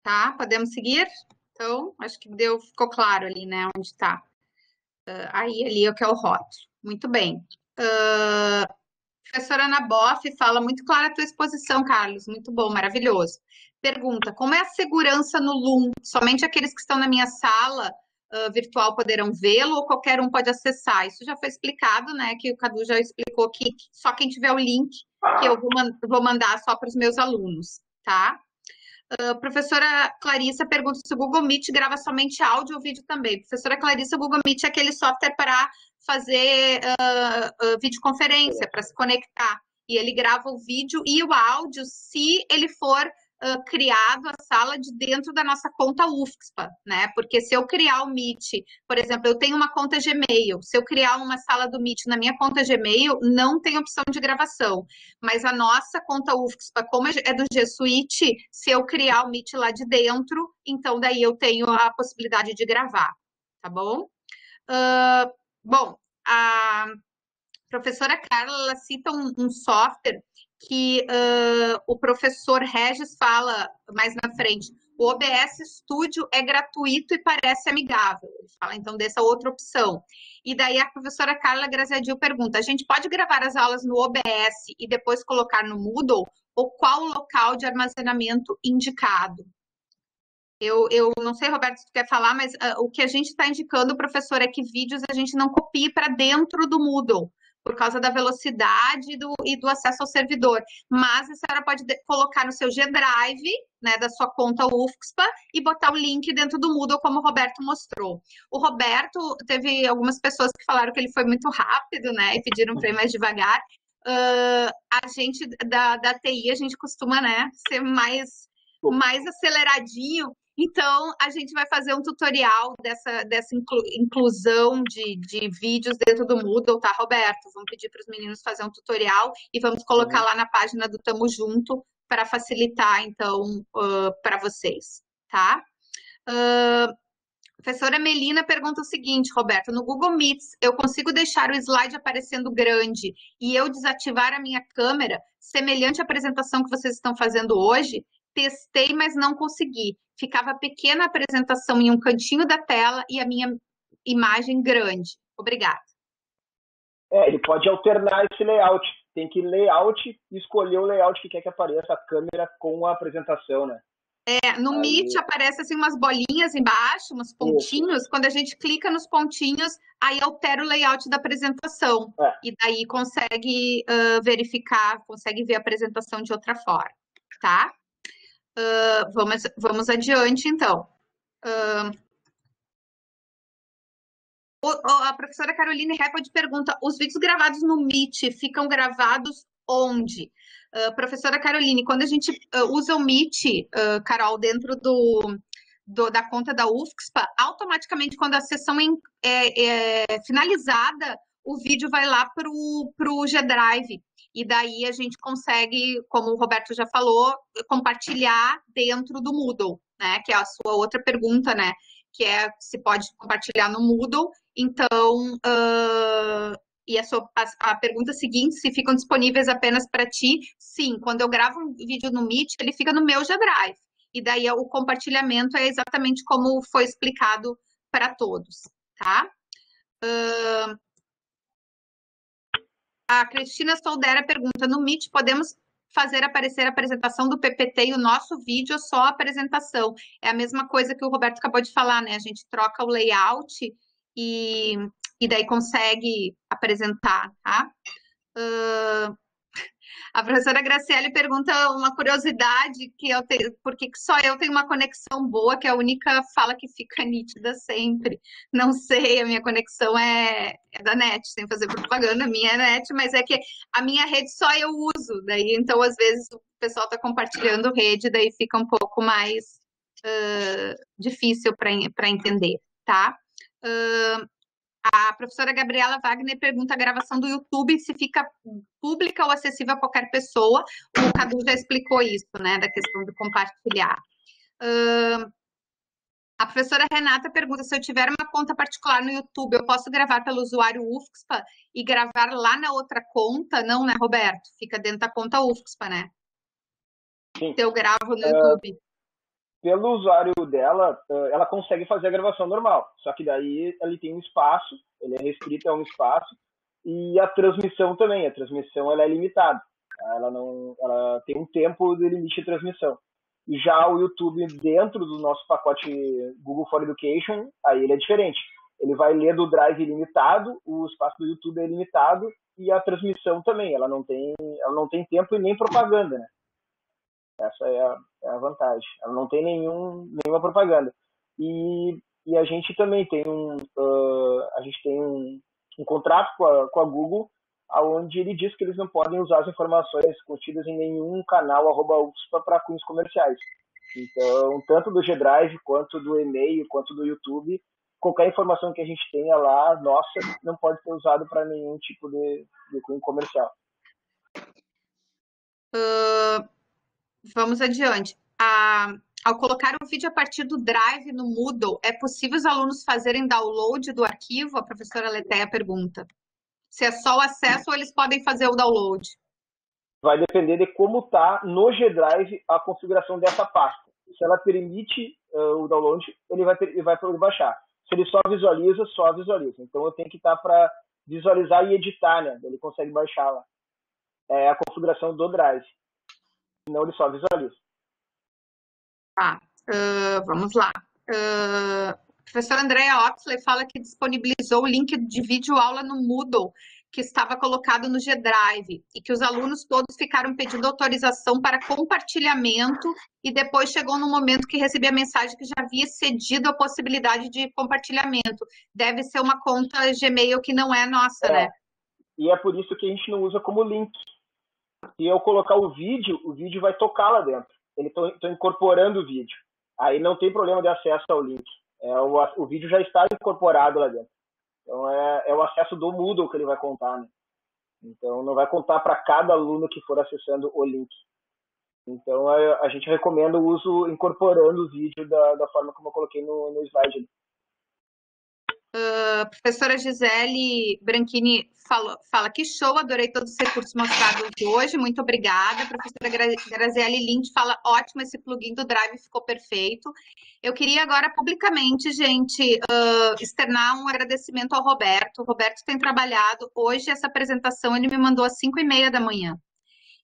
Speaker 1: Tá, podemos seguir? Então, acho que ficou claro ali, né, onde está. Aí, ali é o que é o rótulo. Muito bem. Professora Ana Boff fala muito clara a tua exposição, Carlos. Muito bom, maravilhoso. Pergunta, como é a segurança no Loom? Somente aqueles que estão na minha sala virtual poderão vê-lo ou qualquer um pode acessar? Isso já foi explicado, né? Que o Cadu já explicou que só quem tiver o link que eu vou mandar só para os meus alunos, tá? Professora Clarissa pergunta se o Google Meet grava somente áudio ou vídeo também. Professora Clarissa, o Google Meet é aquele software para fazer videoconferência, para se conectar. E ele grava o vídeo e o áudio se ele for criado a sala de dentro da nossa conta UFSPA, né? Porque se eu criar o Meet, por exemplo, eu tenho uma conta Gmail, se eu criar uma sala do Meet na minha conta Gmail, não tem opção de gravação. Mas a nossa conta UFSPA, como é do G Suite, se eu criar o Meet lá de dentro, então daí eu tenho a possibilidade de gravar, tá bom? Bom, a professora Carla, ela cita um software que o professor Regis fala mais na frente. O OBS Studio é gratuito e parece amigável. Ele fala, então, dessa outra opção. E daí a professora Carla Graziadil pergunta, a gente pode gravar as aulas no OBS e depois colocar no Moodle? Ou qual o local de armazenamento indicado? Eu não sei, Roberto, se tu quer falar, mas o que a gente está indicando, professor, é que vídeos a gente não copie para dentro do Moodle, por causa da velocidade e do acesso ao servidor. Mas a senhora pode colocar no seu G Drive, né, da sua conta UFSPA, e botar o link dentro do Moodle, como o Roberto mostrou. O Roberto, teve algumas pessoas que falaram que ele foi muito rápido, né, e pediram para ir mais devagar. A gente da TI, a gente costuma, né, ser mais aceleradinho. Então, a gente vai fazer um tutorial dessa inclusão de vídeos dentro do Moodle, tá, Roberto? Vamos pedir para os meninos fazer um tutorial e vamos colocar lá na página do Tamo Junto para facilitar, então, para vocês, tá? Professora Melina pergunta o seguinte, Roberto, no Google Meets, eu consigo deixar o slide aparecendo grande e eu desativar a minha câmera, semelhante à apresentação que vocês estão fazendo hoje? Testei, mas não consegui. Ficava pequena a apresentação em um cantinho da tela e a minha imagem grande. Obrigada.
Speaker 4: Ele pode alternar esse layout. Tem que layout e escolher o layout que quer que apareça a câmera com a apresentação, né?
Speaker 1: No Meet aparece assim umas bolinhas embaixo, uns pontinhos. Isso. Quando a gente clica nos pontinhos, aí altera o layout da apresentação. E daí consegue verificar, consegue ver a apresentação de outra forma, tá? Vamos adiante, então. A professora Caroline Repod pergunta, os vídeos gravados no Meet ficam gravados onde? Professora Caroline, quando a gente usa o Meet, Carol, dentro da conta da UFSPA, automaticamente, quando a sessão é finalizada, o vídeo vai lá para o G-Drive. E daí a gente consegue, como o Roberto já falou, compartilhar dentro do Moodle, né? Que é a sua outra pergunta, né? Que é se pode compartilhar no Moodle. Então, e a pergunta seguinte, se ficam disponíveis apenas para ti? Sim, quando eu gravo um vídeo no Meet, ele fica no meu G-Drive. E daí o compartilhamento é exatamente como foi explicado para todos, tá? A Cristina Soldera pergunta, no Meet podemos fazer aparecer a apresentação do PPT e o nosso vídeo ou só a apresentação? É a mesma coisa que o Roberto acabou de falar, né? A gente troca o layout e daí consegue apresentar, tá? A professora Graciele pergunta uma curiosidade que eu tenho, porque só eu tenho uma conexão boa, que é a única fala que fica nítida sempre. Não sei, a minha conexão é da NET, sem fazer propaganda, a minha é NET, mas é que a minha rede só eu uso, daí então às vezes o pessoal está compartilhando rede, daí fica um pouco mais difícil para entender, tá? A professora Gabriela Wagner pergunta a gravação do YouTube se fica pública ou acessível a qualquer pessoa. O Cadu já explicou isso, né, da questão de compartilhar. A professora Renata pergunta se eu tiver uma conta particular no YouTube, eu posso gravar pelo usuário UFSPA e gravar lá na outra conta? Não, né, Roberto? Fica dentro da conta UFSPA, né?
Speaker 4: Sim.
Speaker 1: Eu gravo no YouTube.
Speaker 4: Pelo usuário dela, ela consegue fazer a gravação normal, só que daí ele tem um espaço, ele é restrito a um espaço, e a transmissão também, a transmissão ela é limitada, ela tem um tempo de limite de transmissão. E já o YouTube, dentro do nosso pacote Google for Education, aí ele é diferente. Ele vai ler do drive limitado, o espaço do YouTube é limitado, e a transmissão também, ela não tem tempo e nem propaganda, né? Essa é a vantagem. Ela não tem nenhuma propaganda. E a gente também tem um contrato com a Google, onde ele diz que eles não podem usar as informações contidas em nenhum canal @UFSPA para cunhos comerciais. Então, tanto do G-Drive, quanto do e-mail, quanto do YouTube, qualquer informação que a gente tenha lá, nossa, não pode ser usado para nenhum tipo de cunho comercial.
Speaker 1: Vamos adiante. Ao colocar o vídeo a partir do Drive no Moodle, é possível os alunos fazerem download do arquivo? A professora Letéia pergunta. Se é só o acesso ou eles podem fazer o download?
Speaker 4: Vai depender de como está no G-Drive a configuração dessa pasta. Se ela permite o download, ele vai poder baixar. Se ele só visualiza. Então eu tenho que estar para visualizar e editar, né? Ele consegue baixar lá. É a configuração do Drive. Senão ele só visualiza.
Speaker 1: Vamos lá. A professora Andrea Oxley fala que disponibilizou o link de vídeo aula no Moodle, que estava colocado no G-Drive, e que os alunos todos ficaram pedindo autorização para compartilhamento, e depois chegou no momento que recebi a mensagem que já havia cedido a possibilidade de compartilhamento. Deve ser uma conta Gmail que não é nossa, né?
Speaker 4: E é por isso que a gente não usa como link. Se eu colocar o vídeo vai tocar lá dentro. Estou incorporando o vídeo. Aí não tem problema de acesso ao link. O vídeo já está incorporado lá dentro. Então é o acesso do Moodle que ele vai contar, né? Então não vai contar para cada aluno que for acessando o link. Então a gente recomenda o uso incorporando o vídeo da forma como eu coloquei no slide.
Speaker 1: A professora Gisele Branchini fala que show, adorei todos os recursos mostrados hoje, muito obrigada. A professora Graziele Lind fala, ótimo, esse plugin do Drive ficou perfeito. Eu queria agora, publicamente, gente, externar um agradecimento ao Roberto. O Roberto tem trabalhado, hoje essa apresentação ele me mandou às 5h30 da manhã.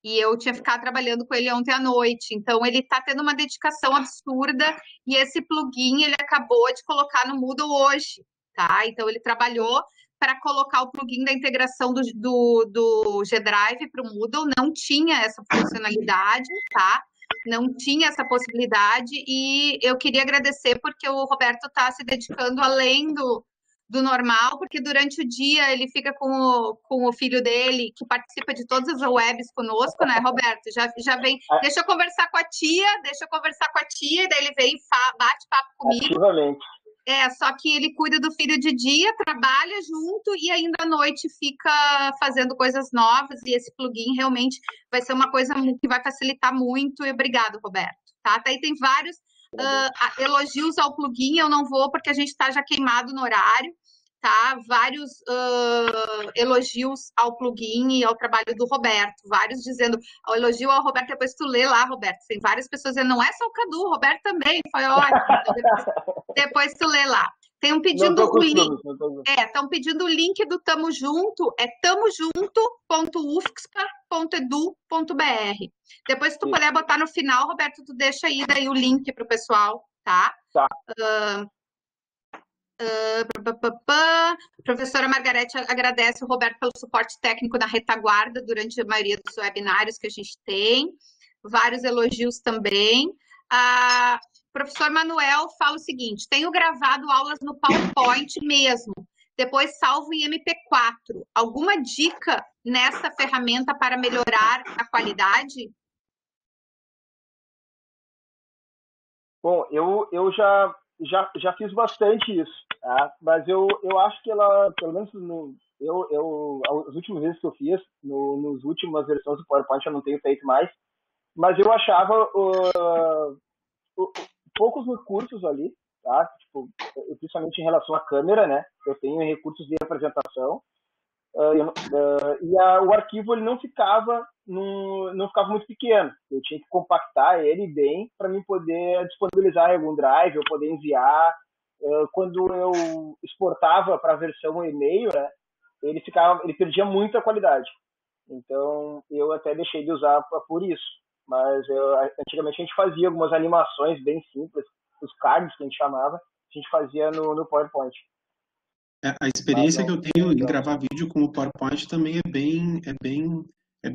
Speaker 1: E eu tinha ficado trabalhando com ele ontem à noite, então ele está tendo uma dedicação absurda, e esse plugin ele acabou de colocar no Moodle hoje, tá? Então ele trabalhou para colocar o plugin da integração do G-Drive para o Moodle, não tinha essa funcionalidade, tá? Não tinha essa possibilidade, e eu queria agradecer porque o Roberto está se dedicando além do normal, porque durante o dia ele fica com o filho dele, que participa de todas as webs conosco, né, Roberto? Já vem, deixa eu conversar com a tia, e daí ele vem e bate papo comigo.
Speaker 4: Ativamente.
Speaker 1: Só que ele cuida do filho de dia, trabalha junto e ainda à noite fica fazendo coisas novas, e esse plugin realmente vai ser uma coisa que vai facilitar muito, e obrigado, Roberto. Tá? Daí tem vários elogios ao plugin, eu não vou porque a gente está já queimado no horário, tá? Vários elogios ao plugin e ao trabalho do Roberto, vários dizendo, o elogio ao Roberto, depois tu lê lá, Roberto, tem várias pessoas dizendo, não é só o Cadu, o Roberto também, foi ótimo, então depois tu lê lá. Tem um pedindo o link. Estão pedindo o link do Tamo Junto, é tamojunto.ufspa.edu.br. Depois, se tu puder botar no final, Roberto, tu deixa aí daí o link para o pessoal, tá?
Speaker 4: Tá.
Speaker 1: Professora Margarete agradece o Roberto pelo suporte técnico na retaguarda durante a maioria dos webinários que a gente tem. Vários elogios também. Professor Manuel fala o seguinte, tenho gravado aulas no PowerPoint mesmo, depois salvo em MP4. Alguma dica nessa ferramenta para melhorar a qualidade?
Speaker 4: Bom, eu já fiz bastante isso, tá? Mas eu acho que ela, pelo menos as últimas vezes que eu fiz, nas últimas versões do PowerPoint eu não tenho feito mais, mas eu achava poucos recursos ali, tá? Tipo, principalmente em relação à câmera, né? Eu tenho recursos de apresentação, o arquivo ele não ficava muito pequeno. Eu tinha que compactar ele bem para mim poder disponibilizar em algum drive, eu poder enviar. Quando eu exportava para a versão e-mail, né, ele perdia muita qualidade. Então eu até deixei de usar por isso. Mas antigamente a gente fazia algumas animações bem simples, os cards que a gente chamava, a gente fazia no PowerPoint.
Speaker 3: A experiência que eu tenho em gravar vídeo com o PowerPoint também é bem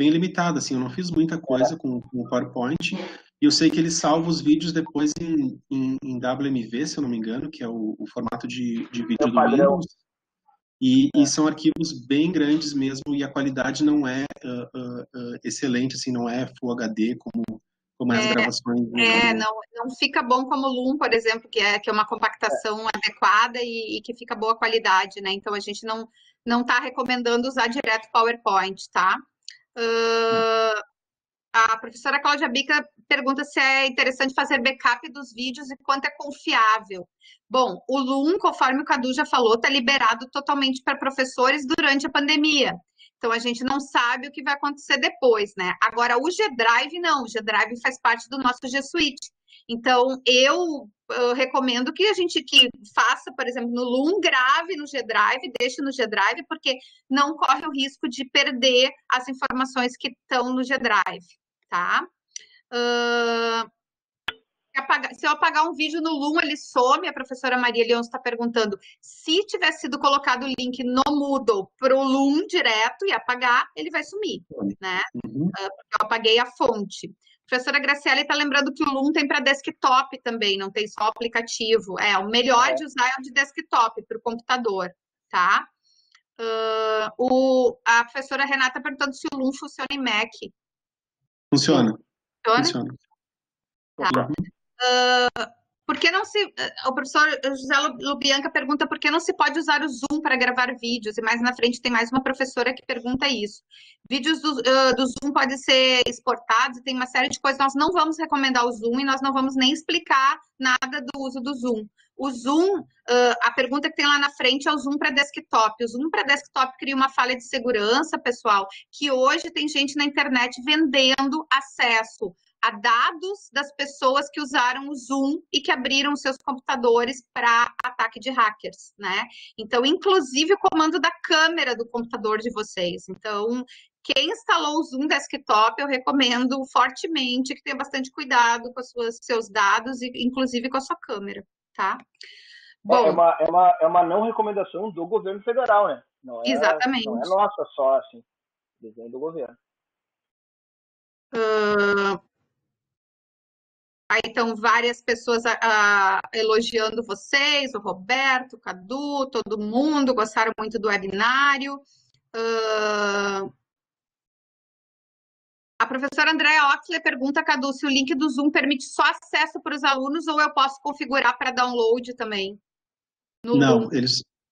Speaker 3: limitada, assim, eu não fiz muita coisa com o PowerPoint, e eu sei que ele salva os vídeos depois em WMV, se eu não me engano, que é o formato de vídeo do Windows, e são arquivos bem grandes mesmo, e a qualidade não é excelente, assim, não é Full HD como as gravações.
Speaker 1: Não fica bom como o Loom, por exemplo, que é uma compactação adequada e que fica boa qualidade, né? Então a gente não está recomendando usar direto PowerPoint, tá? A professora Cláudia Bica pergunta se é interessante fazer backup dos vídeos e quanto é confiável. Bom, o Loom, conforme o Cadu já falou, está liberado totalmente para professores durante a pandemia. Então, a gente não sabe o que vai acontecer depois, né? Agora, o G-Drive, não. O G-Drive faz parte do nosso G Suite. Então, eu recomendo que a gente faça, por exemplo, no Loom, grave no G-Drive, deixe no G-Drive, porque não corre o risco de perder as informações que estão no G-Drive, tá? Se eu apagar um vídeo no Loom, ele some. A professora Maria Leão está perguntando se tivesse sido colocado o link no Moodle para o Loom direto e apagar, ele vai sumir, né? Porque eu apaguei a fonte. A professora Graciela está lembrando que o Loom tem para desktop também, não tem só aplicativo. O melhor de usar é o de desktop, para o computador, tá? A professora Renata está perguntando se o Loom funciona em Mac.
Speaker 3: Funciona.
Speaker 1: Funciona? Tá. Por que não se... O professor José Lubianca pergunta por que não se pode usar o Zoom para gravar vídeos, e mais na frente tem mais uma professora que pergunta isso. Vídeos do Zoom podem ser exportados, tem uma série de coisas. Nós não vamos recomendar o Zoom e nós não vamos nem explicar nada do uso do Zoom. O Zoom, a pergunta que tem lá na frente é o Zoom para desktop. O Zoom para desktop cria uma falha de segurança, pessoal, que hoje tem gente na internet vendendo acesso a dados das pessoas que usaram o Zoom e que abriram seus computadores para ataque de hackers, né? Então, inclusive o comando da câmera do computador de vocês. Então, quem instalou o Zoom Desktop, eu recomendo fortemente que tenha bastante cuidado com os seus dados e, inclusive, com a sua câmera, tá?
Speaker 4: Bom, é uma não recomendação do governo federal, né?
Speaker 1: Exatamente.
Speaker 4: Não é nossa só, assim. Desenho do governo.
Speaker 1: Aí estão várias pessoas elogiando vocês, o Roberto, o Cadu, todo mundo, gostaram muito do webinário. A professora Andréa Oxley pergunta, Cadu, se o link do Zoom permite só acesso para os alunos ou eu posso configurar para download também?
Speaker 3: Não, ele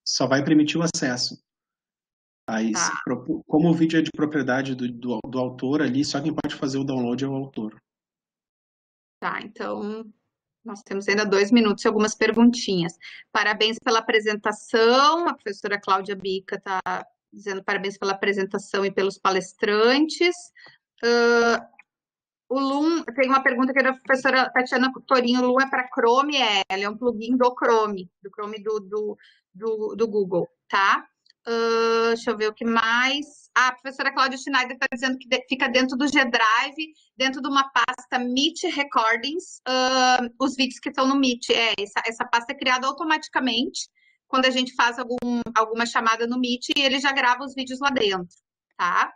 Speaker 3: só vai permitir o acesso. Aí,
Speaker 1: Tá.
Speaker 3: como o vídeo é de propriedade do autor ali, só quem pode fazer o download é o autor.
Speaker 1: Tá, então nós temos ainda 2 minutos e algumas perguntinhas. Parabéns pela apresentação, a professora Cláudia Bica está dizendo parabéns pela apresentação e pelos palestrantes. O Loom, tem uma pergunta que a professora Tatiana Torinho, o Loom é para Chrome? Ele é um plugin do Chrome do Google, tá? Deixa eu ver o que mais. A professora Cláudia Schneider está dizendo que fica dentro do G-Drive, dentro de uma pasta Meet Recordings, os vídeos que estão no Meet. Essa pasta é criada automaticamente quando a gente faz alguma chamada no Meet e ele já grava os vídeos lá dentro, tá?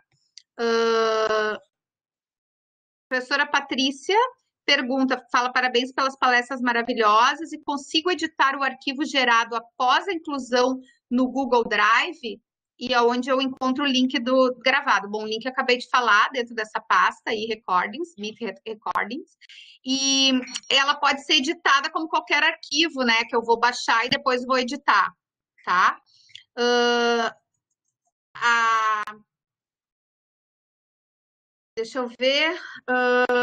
Speaker 1: Professora Patrícia pergunta, fala parabéns pelas palestras maravilhosas e consigo editar o arquivo gerado após a inclusão no Google Drive e aonde eu encontro o link do gravado. Bom, o link eu acabei de falar dentro dessa pasta aí, Recordings, Meet Recordings, e ela pode ser editada como qualquer arquivo, né, que eu vou baixar e depois vou editar, tá? Deixa eu ver,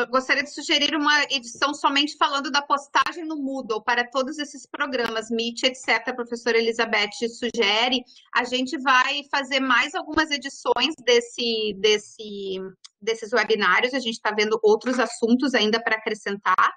Speaker 1: gostaria de sugerir uma edição somente falando da postagem no Moodle para todos esses programas, Meet, etc. A professora Elizabeth sugere. A gente vai fazer mais algumas edições desses webinários, a gente está vendo outros assuntos ainda para acrescentar,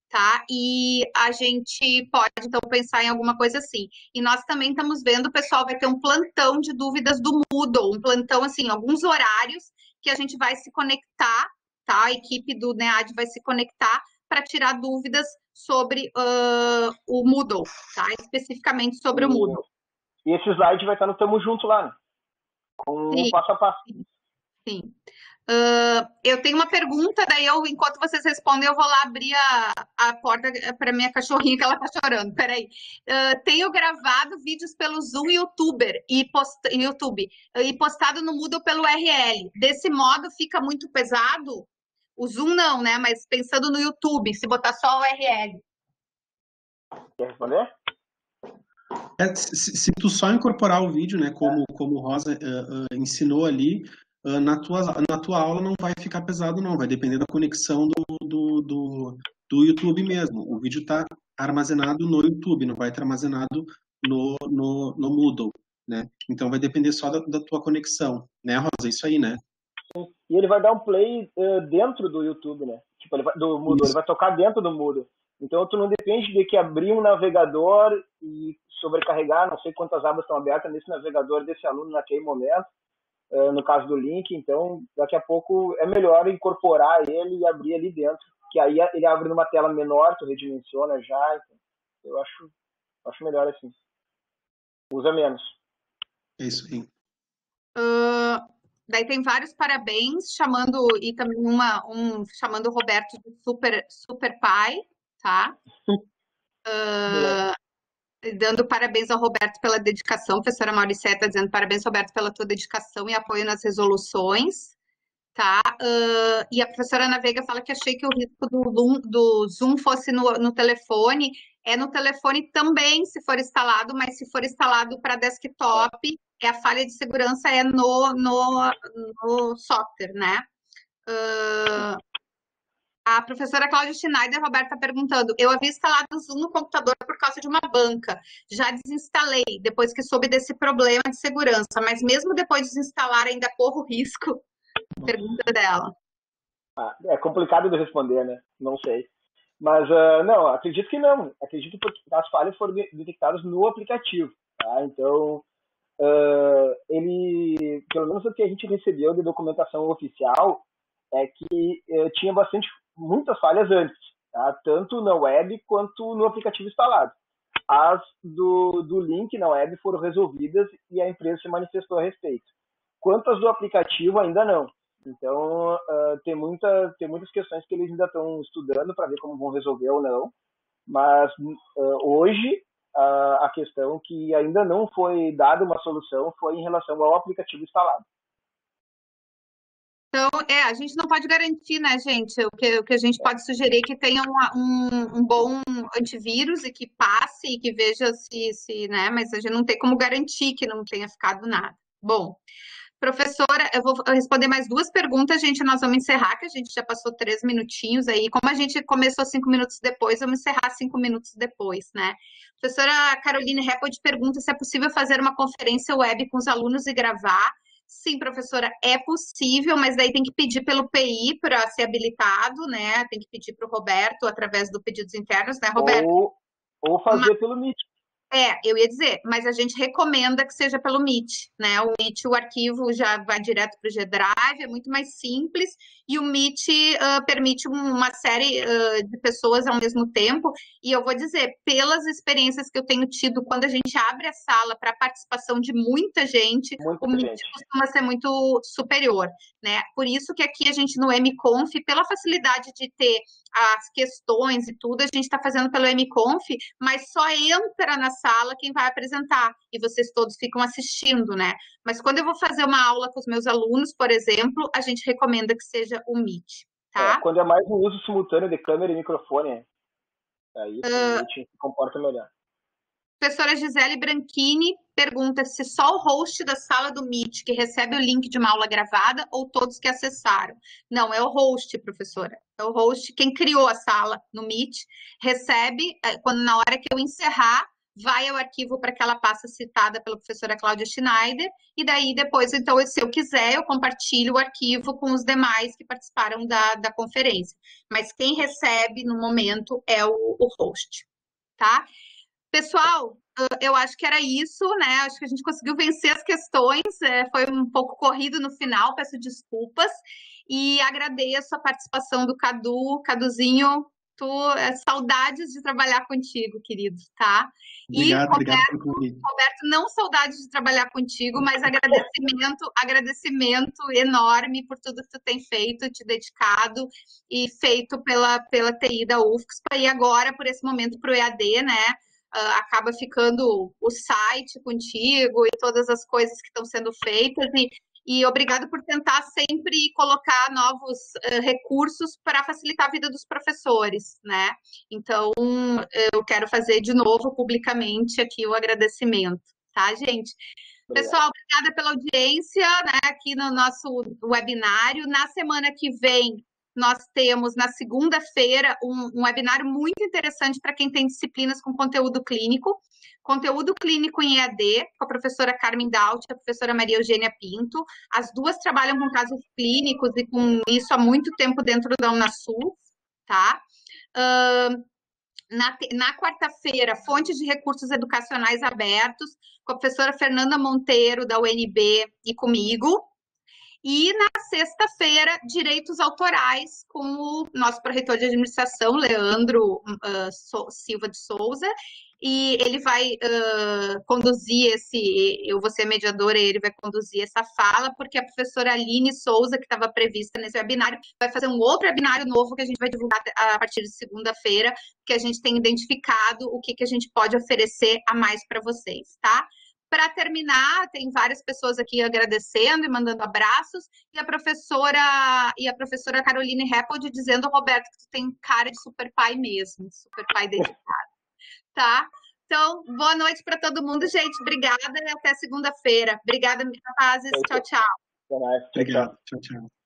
Speaker 1: tá? E a gente pode, então, pensar em alguma coisa assim. E nós também estamos vendo, o pessoal vai ter um plantão de dúvidas do Moodle, um plantão, assim, alguns horários que a gente vai se conectar, tá? A equipe do NEAD vai se conectar para tirar dúvidas sobre o Moodle, tá? Especificamente sobre o Moodle.
Speaker 4: E esse slide vai estar no Tamo Junto lá, né? Com o passo a passo.
Speaker 1: Sim. Eu tenho uma pergunta, daí enquanto vocês respondem, eu vou lá abrir a porta para minha cachorrinha, que ela está chorando. Peraí. Tenho gravado vídeos pelo Zoom YouTube e postado no Moodle pelo URL. Desse modo, fica muito pesado? O Zoom não, né? Mas pensando no YouTube, se botar só o URL.
Speaker 4: Quer responder?
Speaker 3: Se tu só incorporar o vídeo, né, como o Rosa ensinou ali, na tua aula não vai ficar pesado, não. Vai depender da conexão do YouTube mesmo. O vídeo está armazenado no YouTube, não vai estar armazenado no Moodle, né? Então vai depender só da tua conexão, né, Rosa? Isso aí, né?
Speaker 4: E ele vai dar um play dentro do YouTube, né? Tipo, do Moodle, ele vai tocar dentro do Moodle. Então tu não depende de que abrir um navegador e sobrecarregar, não sei quantas abas estão abertas nesse navegador desse aluno naquele momento. No caso do link, então daqui a pouco é melhor incorporar ele e abrir ali dentro, que aí ele abre numa tela menor, tu redimensiona já, então, eu acho melhor assim, usa menos.
Speaker 3: É isso aí.
Speaker 1: Daí tem vários parabéns, e também chamando o Roberto de super pai, tá? Dando parabéns ao Roberto pela dedicação, a professora Mauricé está dizendo parabéns, Roberto, pela tua dedicação e apoio nas resoluções. tá? E a professora Ana Veiga fala que achei que o risco do Zoom fosse no telefone. É no telefone também, se for instalado, mas se for instalado para desktop, a falha de segurança é no software, né? A professora Cláudia Schneider, Roberta, está perguntando: eu havia instalado o Zoom no computador por causa de uma banca. Já desinstalei, depois que soube desse problema de segurança, mas mesmo depois de desinstalar, ainda corro risco? Pergunta dela.
Speaker 4: É complicado de responder, né? Não sei. Mas, não, acredito que não. Acredito que as falhas foram detectadas no aplicativo, tá? Então, ele, pelo menos o que a gente recebeu de documentação oficial, é que tinha muitas falhas antes, tá? Tanto na web quanto no aplicativo instalado. As do link na web foram resolvidas e a empresa se manifestou a respeito. Quanto às do aplicativo, ainda não. Então, tem muitas questões que eles ainda estão estudando para ver como vão resolver ou não. Mas, hoje, a questão que ainda não foi dada uma solução foi em relação ao aplicativo instalado.
Speaker 1: Então, a gente não pode garantir, né, gente? O que a gente pode sugerir é que tenha um bom antivírus e que passe e que veja se, né? Mas a gente não tem como garantir que não tenha ficado nada. Bom, professora, eu vou responder mais 2 perguntas, gente. Nós vamos encerrar, que a gente já passou 3 minutinhos aí. Como a gente começou 5 minutos depois, vamos encerrar 5 minutos depois, né? Professora Caroline Repode pergunta se é possível fazer uma conferência web com os alunos e gravar. Sim, professora, é possível, mas daí tem que pedir pelo PI para ser habilitado, né? Tem que pedir para o Roberto através do pedidos internos, né, Roberto?
Speaker 4: Ou fazer pelo Meet.
Speaker 1: Eu ia dizer, mas a gente recomenda que seja pelo Meet, né? O Meet, o arquivo já vai direto para o G Drive, é muito mais simples, e o Meet permite uma série de pessoas ao mesmo tempo. E eu vou dizer, pelas experiências que eu tenho tido, quando a gente abre a sala para a participação de muita gente, o Meet costuma ser muito superior, né? Por isso que aqui a gente no MConf, pela facilidade de ter as questões e tudo, a gente está fazendo pelo MConf, mas só entra na sala quem vai apresentar, e vocês todos ficam assistindo, né? Mas quando eu vou fazer uma aula com os meus alunos, por exemplo, a gente recomenda que seja o Meet, tá?
Speaker 4: Quando é mais um uso simultâneo de câmera e microfone, aí o Meet se comporta melhor.
Speaker 1: Professora Gisele Branchini pergunta se só o host da sala do Meet que recebe o link de uma aula gravada ou todos que acessaram. Não, é o host, professora. É o host, quem criou a sala no Meet, recebe, na hora que eu encerrar, vai ao arquivo para aquela pasta citada pela professora Cláudia Schneider, e daí depois, então, se eu quiser, eu compartilho o arquivo com os demais que participaram da conferência. Mas quem recebe, no momento, é o host, tá? Pessoal, eu acho que era isso, né? Acho que a gente conseguiu vencer as questões, foi um pouco corrido no final, peço desculpas, e agradeço a participação do Cadu. Caduzinho, saudades de trabalhar contigo, querido, tá?
Speaker 3: Obrigado, obrigado pelo convite.
Speaker 1: Roberto, não saudades de trabalhar contigo, mas agradecimento enorme por tudo que tu tem feito, te dedicado e feito pela TI da UFSPA, e agora, por esse momento, para o EAD, né? Acaba ficando o site contigo e todas as coisas que estão sendo feitas, e obrigado por tentar sempre colocar novos recursos para facilitar a vida dos professores, né? Então, eu quero fazer de novo publicamente aqui o agradecimento, tá, gente? Obrigado. Pessoal, obrigada pela audiência, né, aqui no nosso webinário. Na semana que vem, nós temos, na segunda-feira, um webinário muito interessante para quem tem disciplinas com conteúdo clínico em EAD, com a professora Carmen Daut e a professora Maria Eugênia Pinto. As duas trabalham com casos clínicos e com isso há muito tempo dentro da Unasul, tá? Na quarta-feira, fontes de recursos educacionais abertos, com a professora Fernanda Monteiro, da UNB, e comigo. E na sexta-feira, direitos autorais, com o nosso pró-reitor de administração, Leandro Silva de Souza, e ele vai conduzir eu vou ser mediadora, e ele vai conduzir essa fala, porque a professora Aline Souza, que estava prevista nesse webinário, vai fazer um outro webinário novo que a gente vai divulgar a partir de segunda-feira, que a gente tem identificado o que a gente pode oferecer a mais para vocês, tá? para terminar, tem várias pessoas aqui agradecendo e mandando abraços, e a professora Caroline Reppold dizendo, Roberto, que tu tem cara de super pai mesmo, super pai dedicado, tá? Então, boa noite para todo mundo, gente. Obrigada e até segunda-feira. Obrigada, rapazes. Tchau, tchau.
Speaker 4: Até mais.
Speaker 3: Obrigado. Tchau, tchau.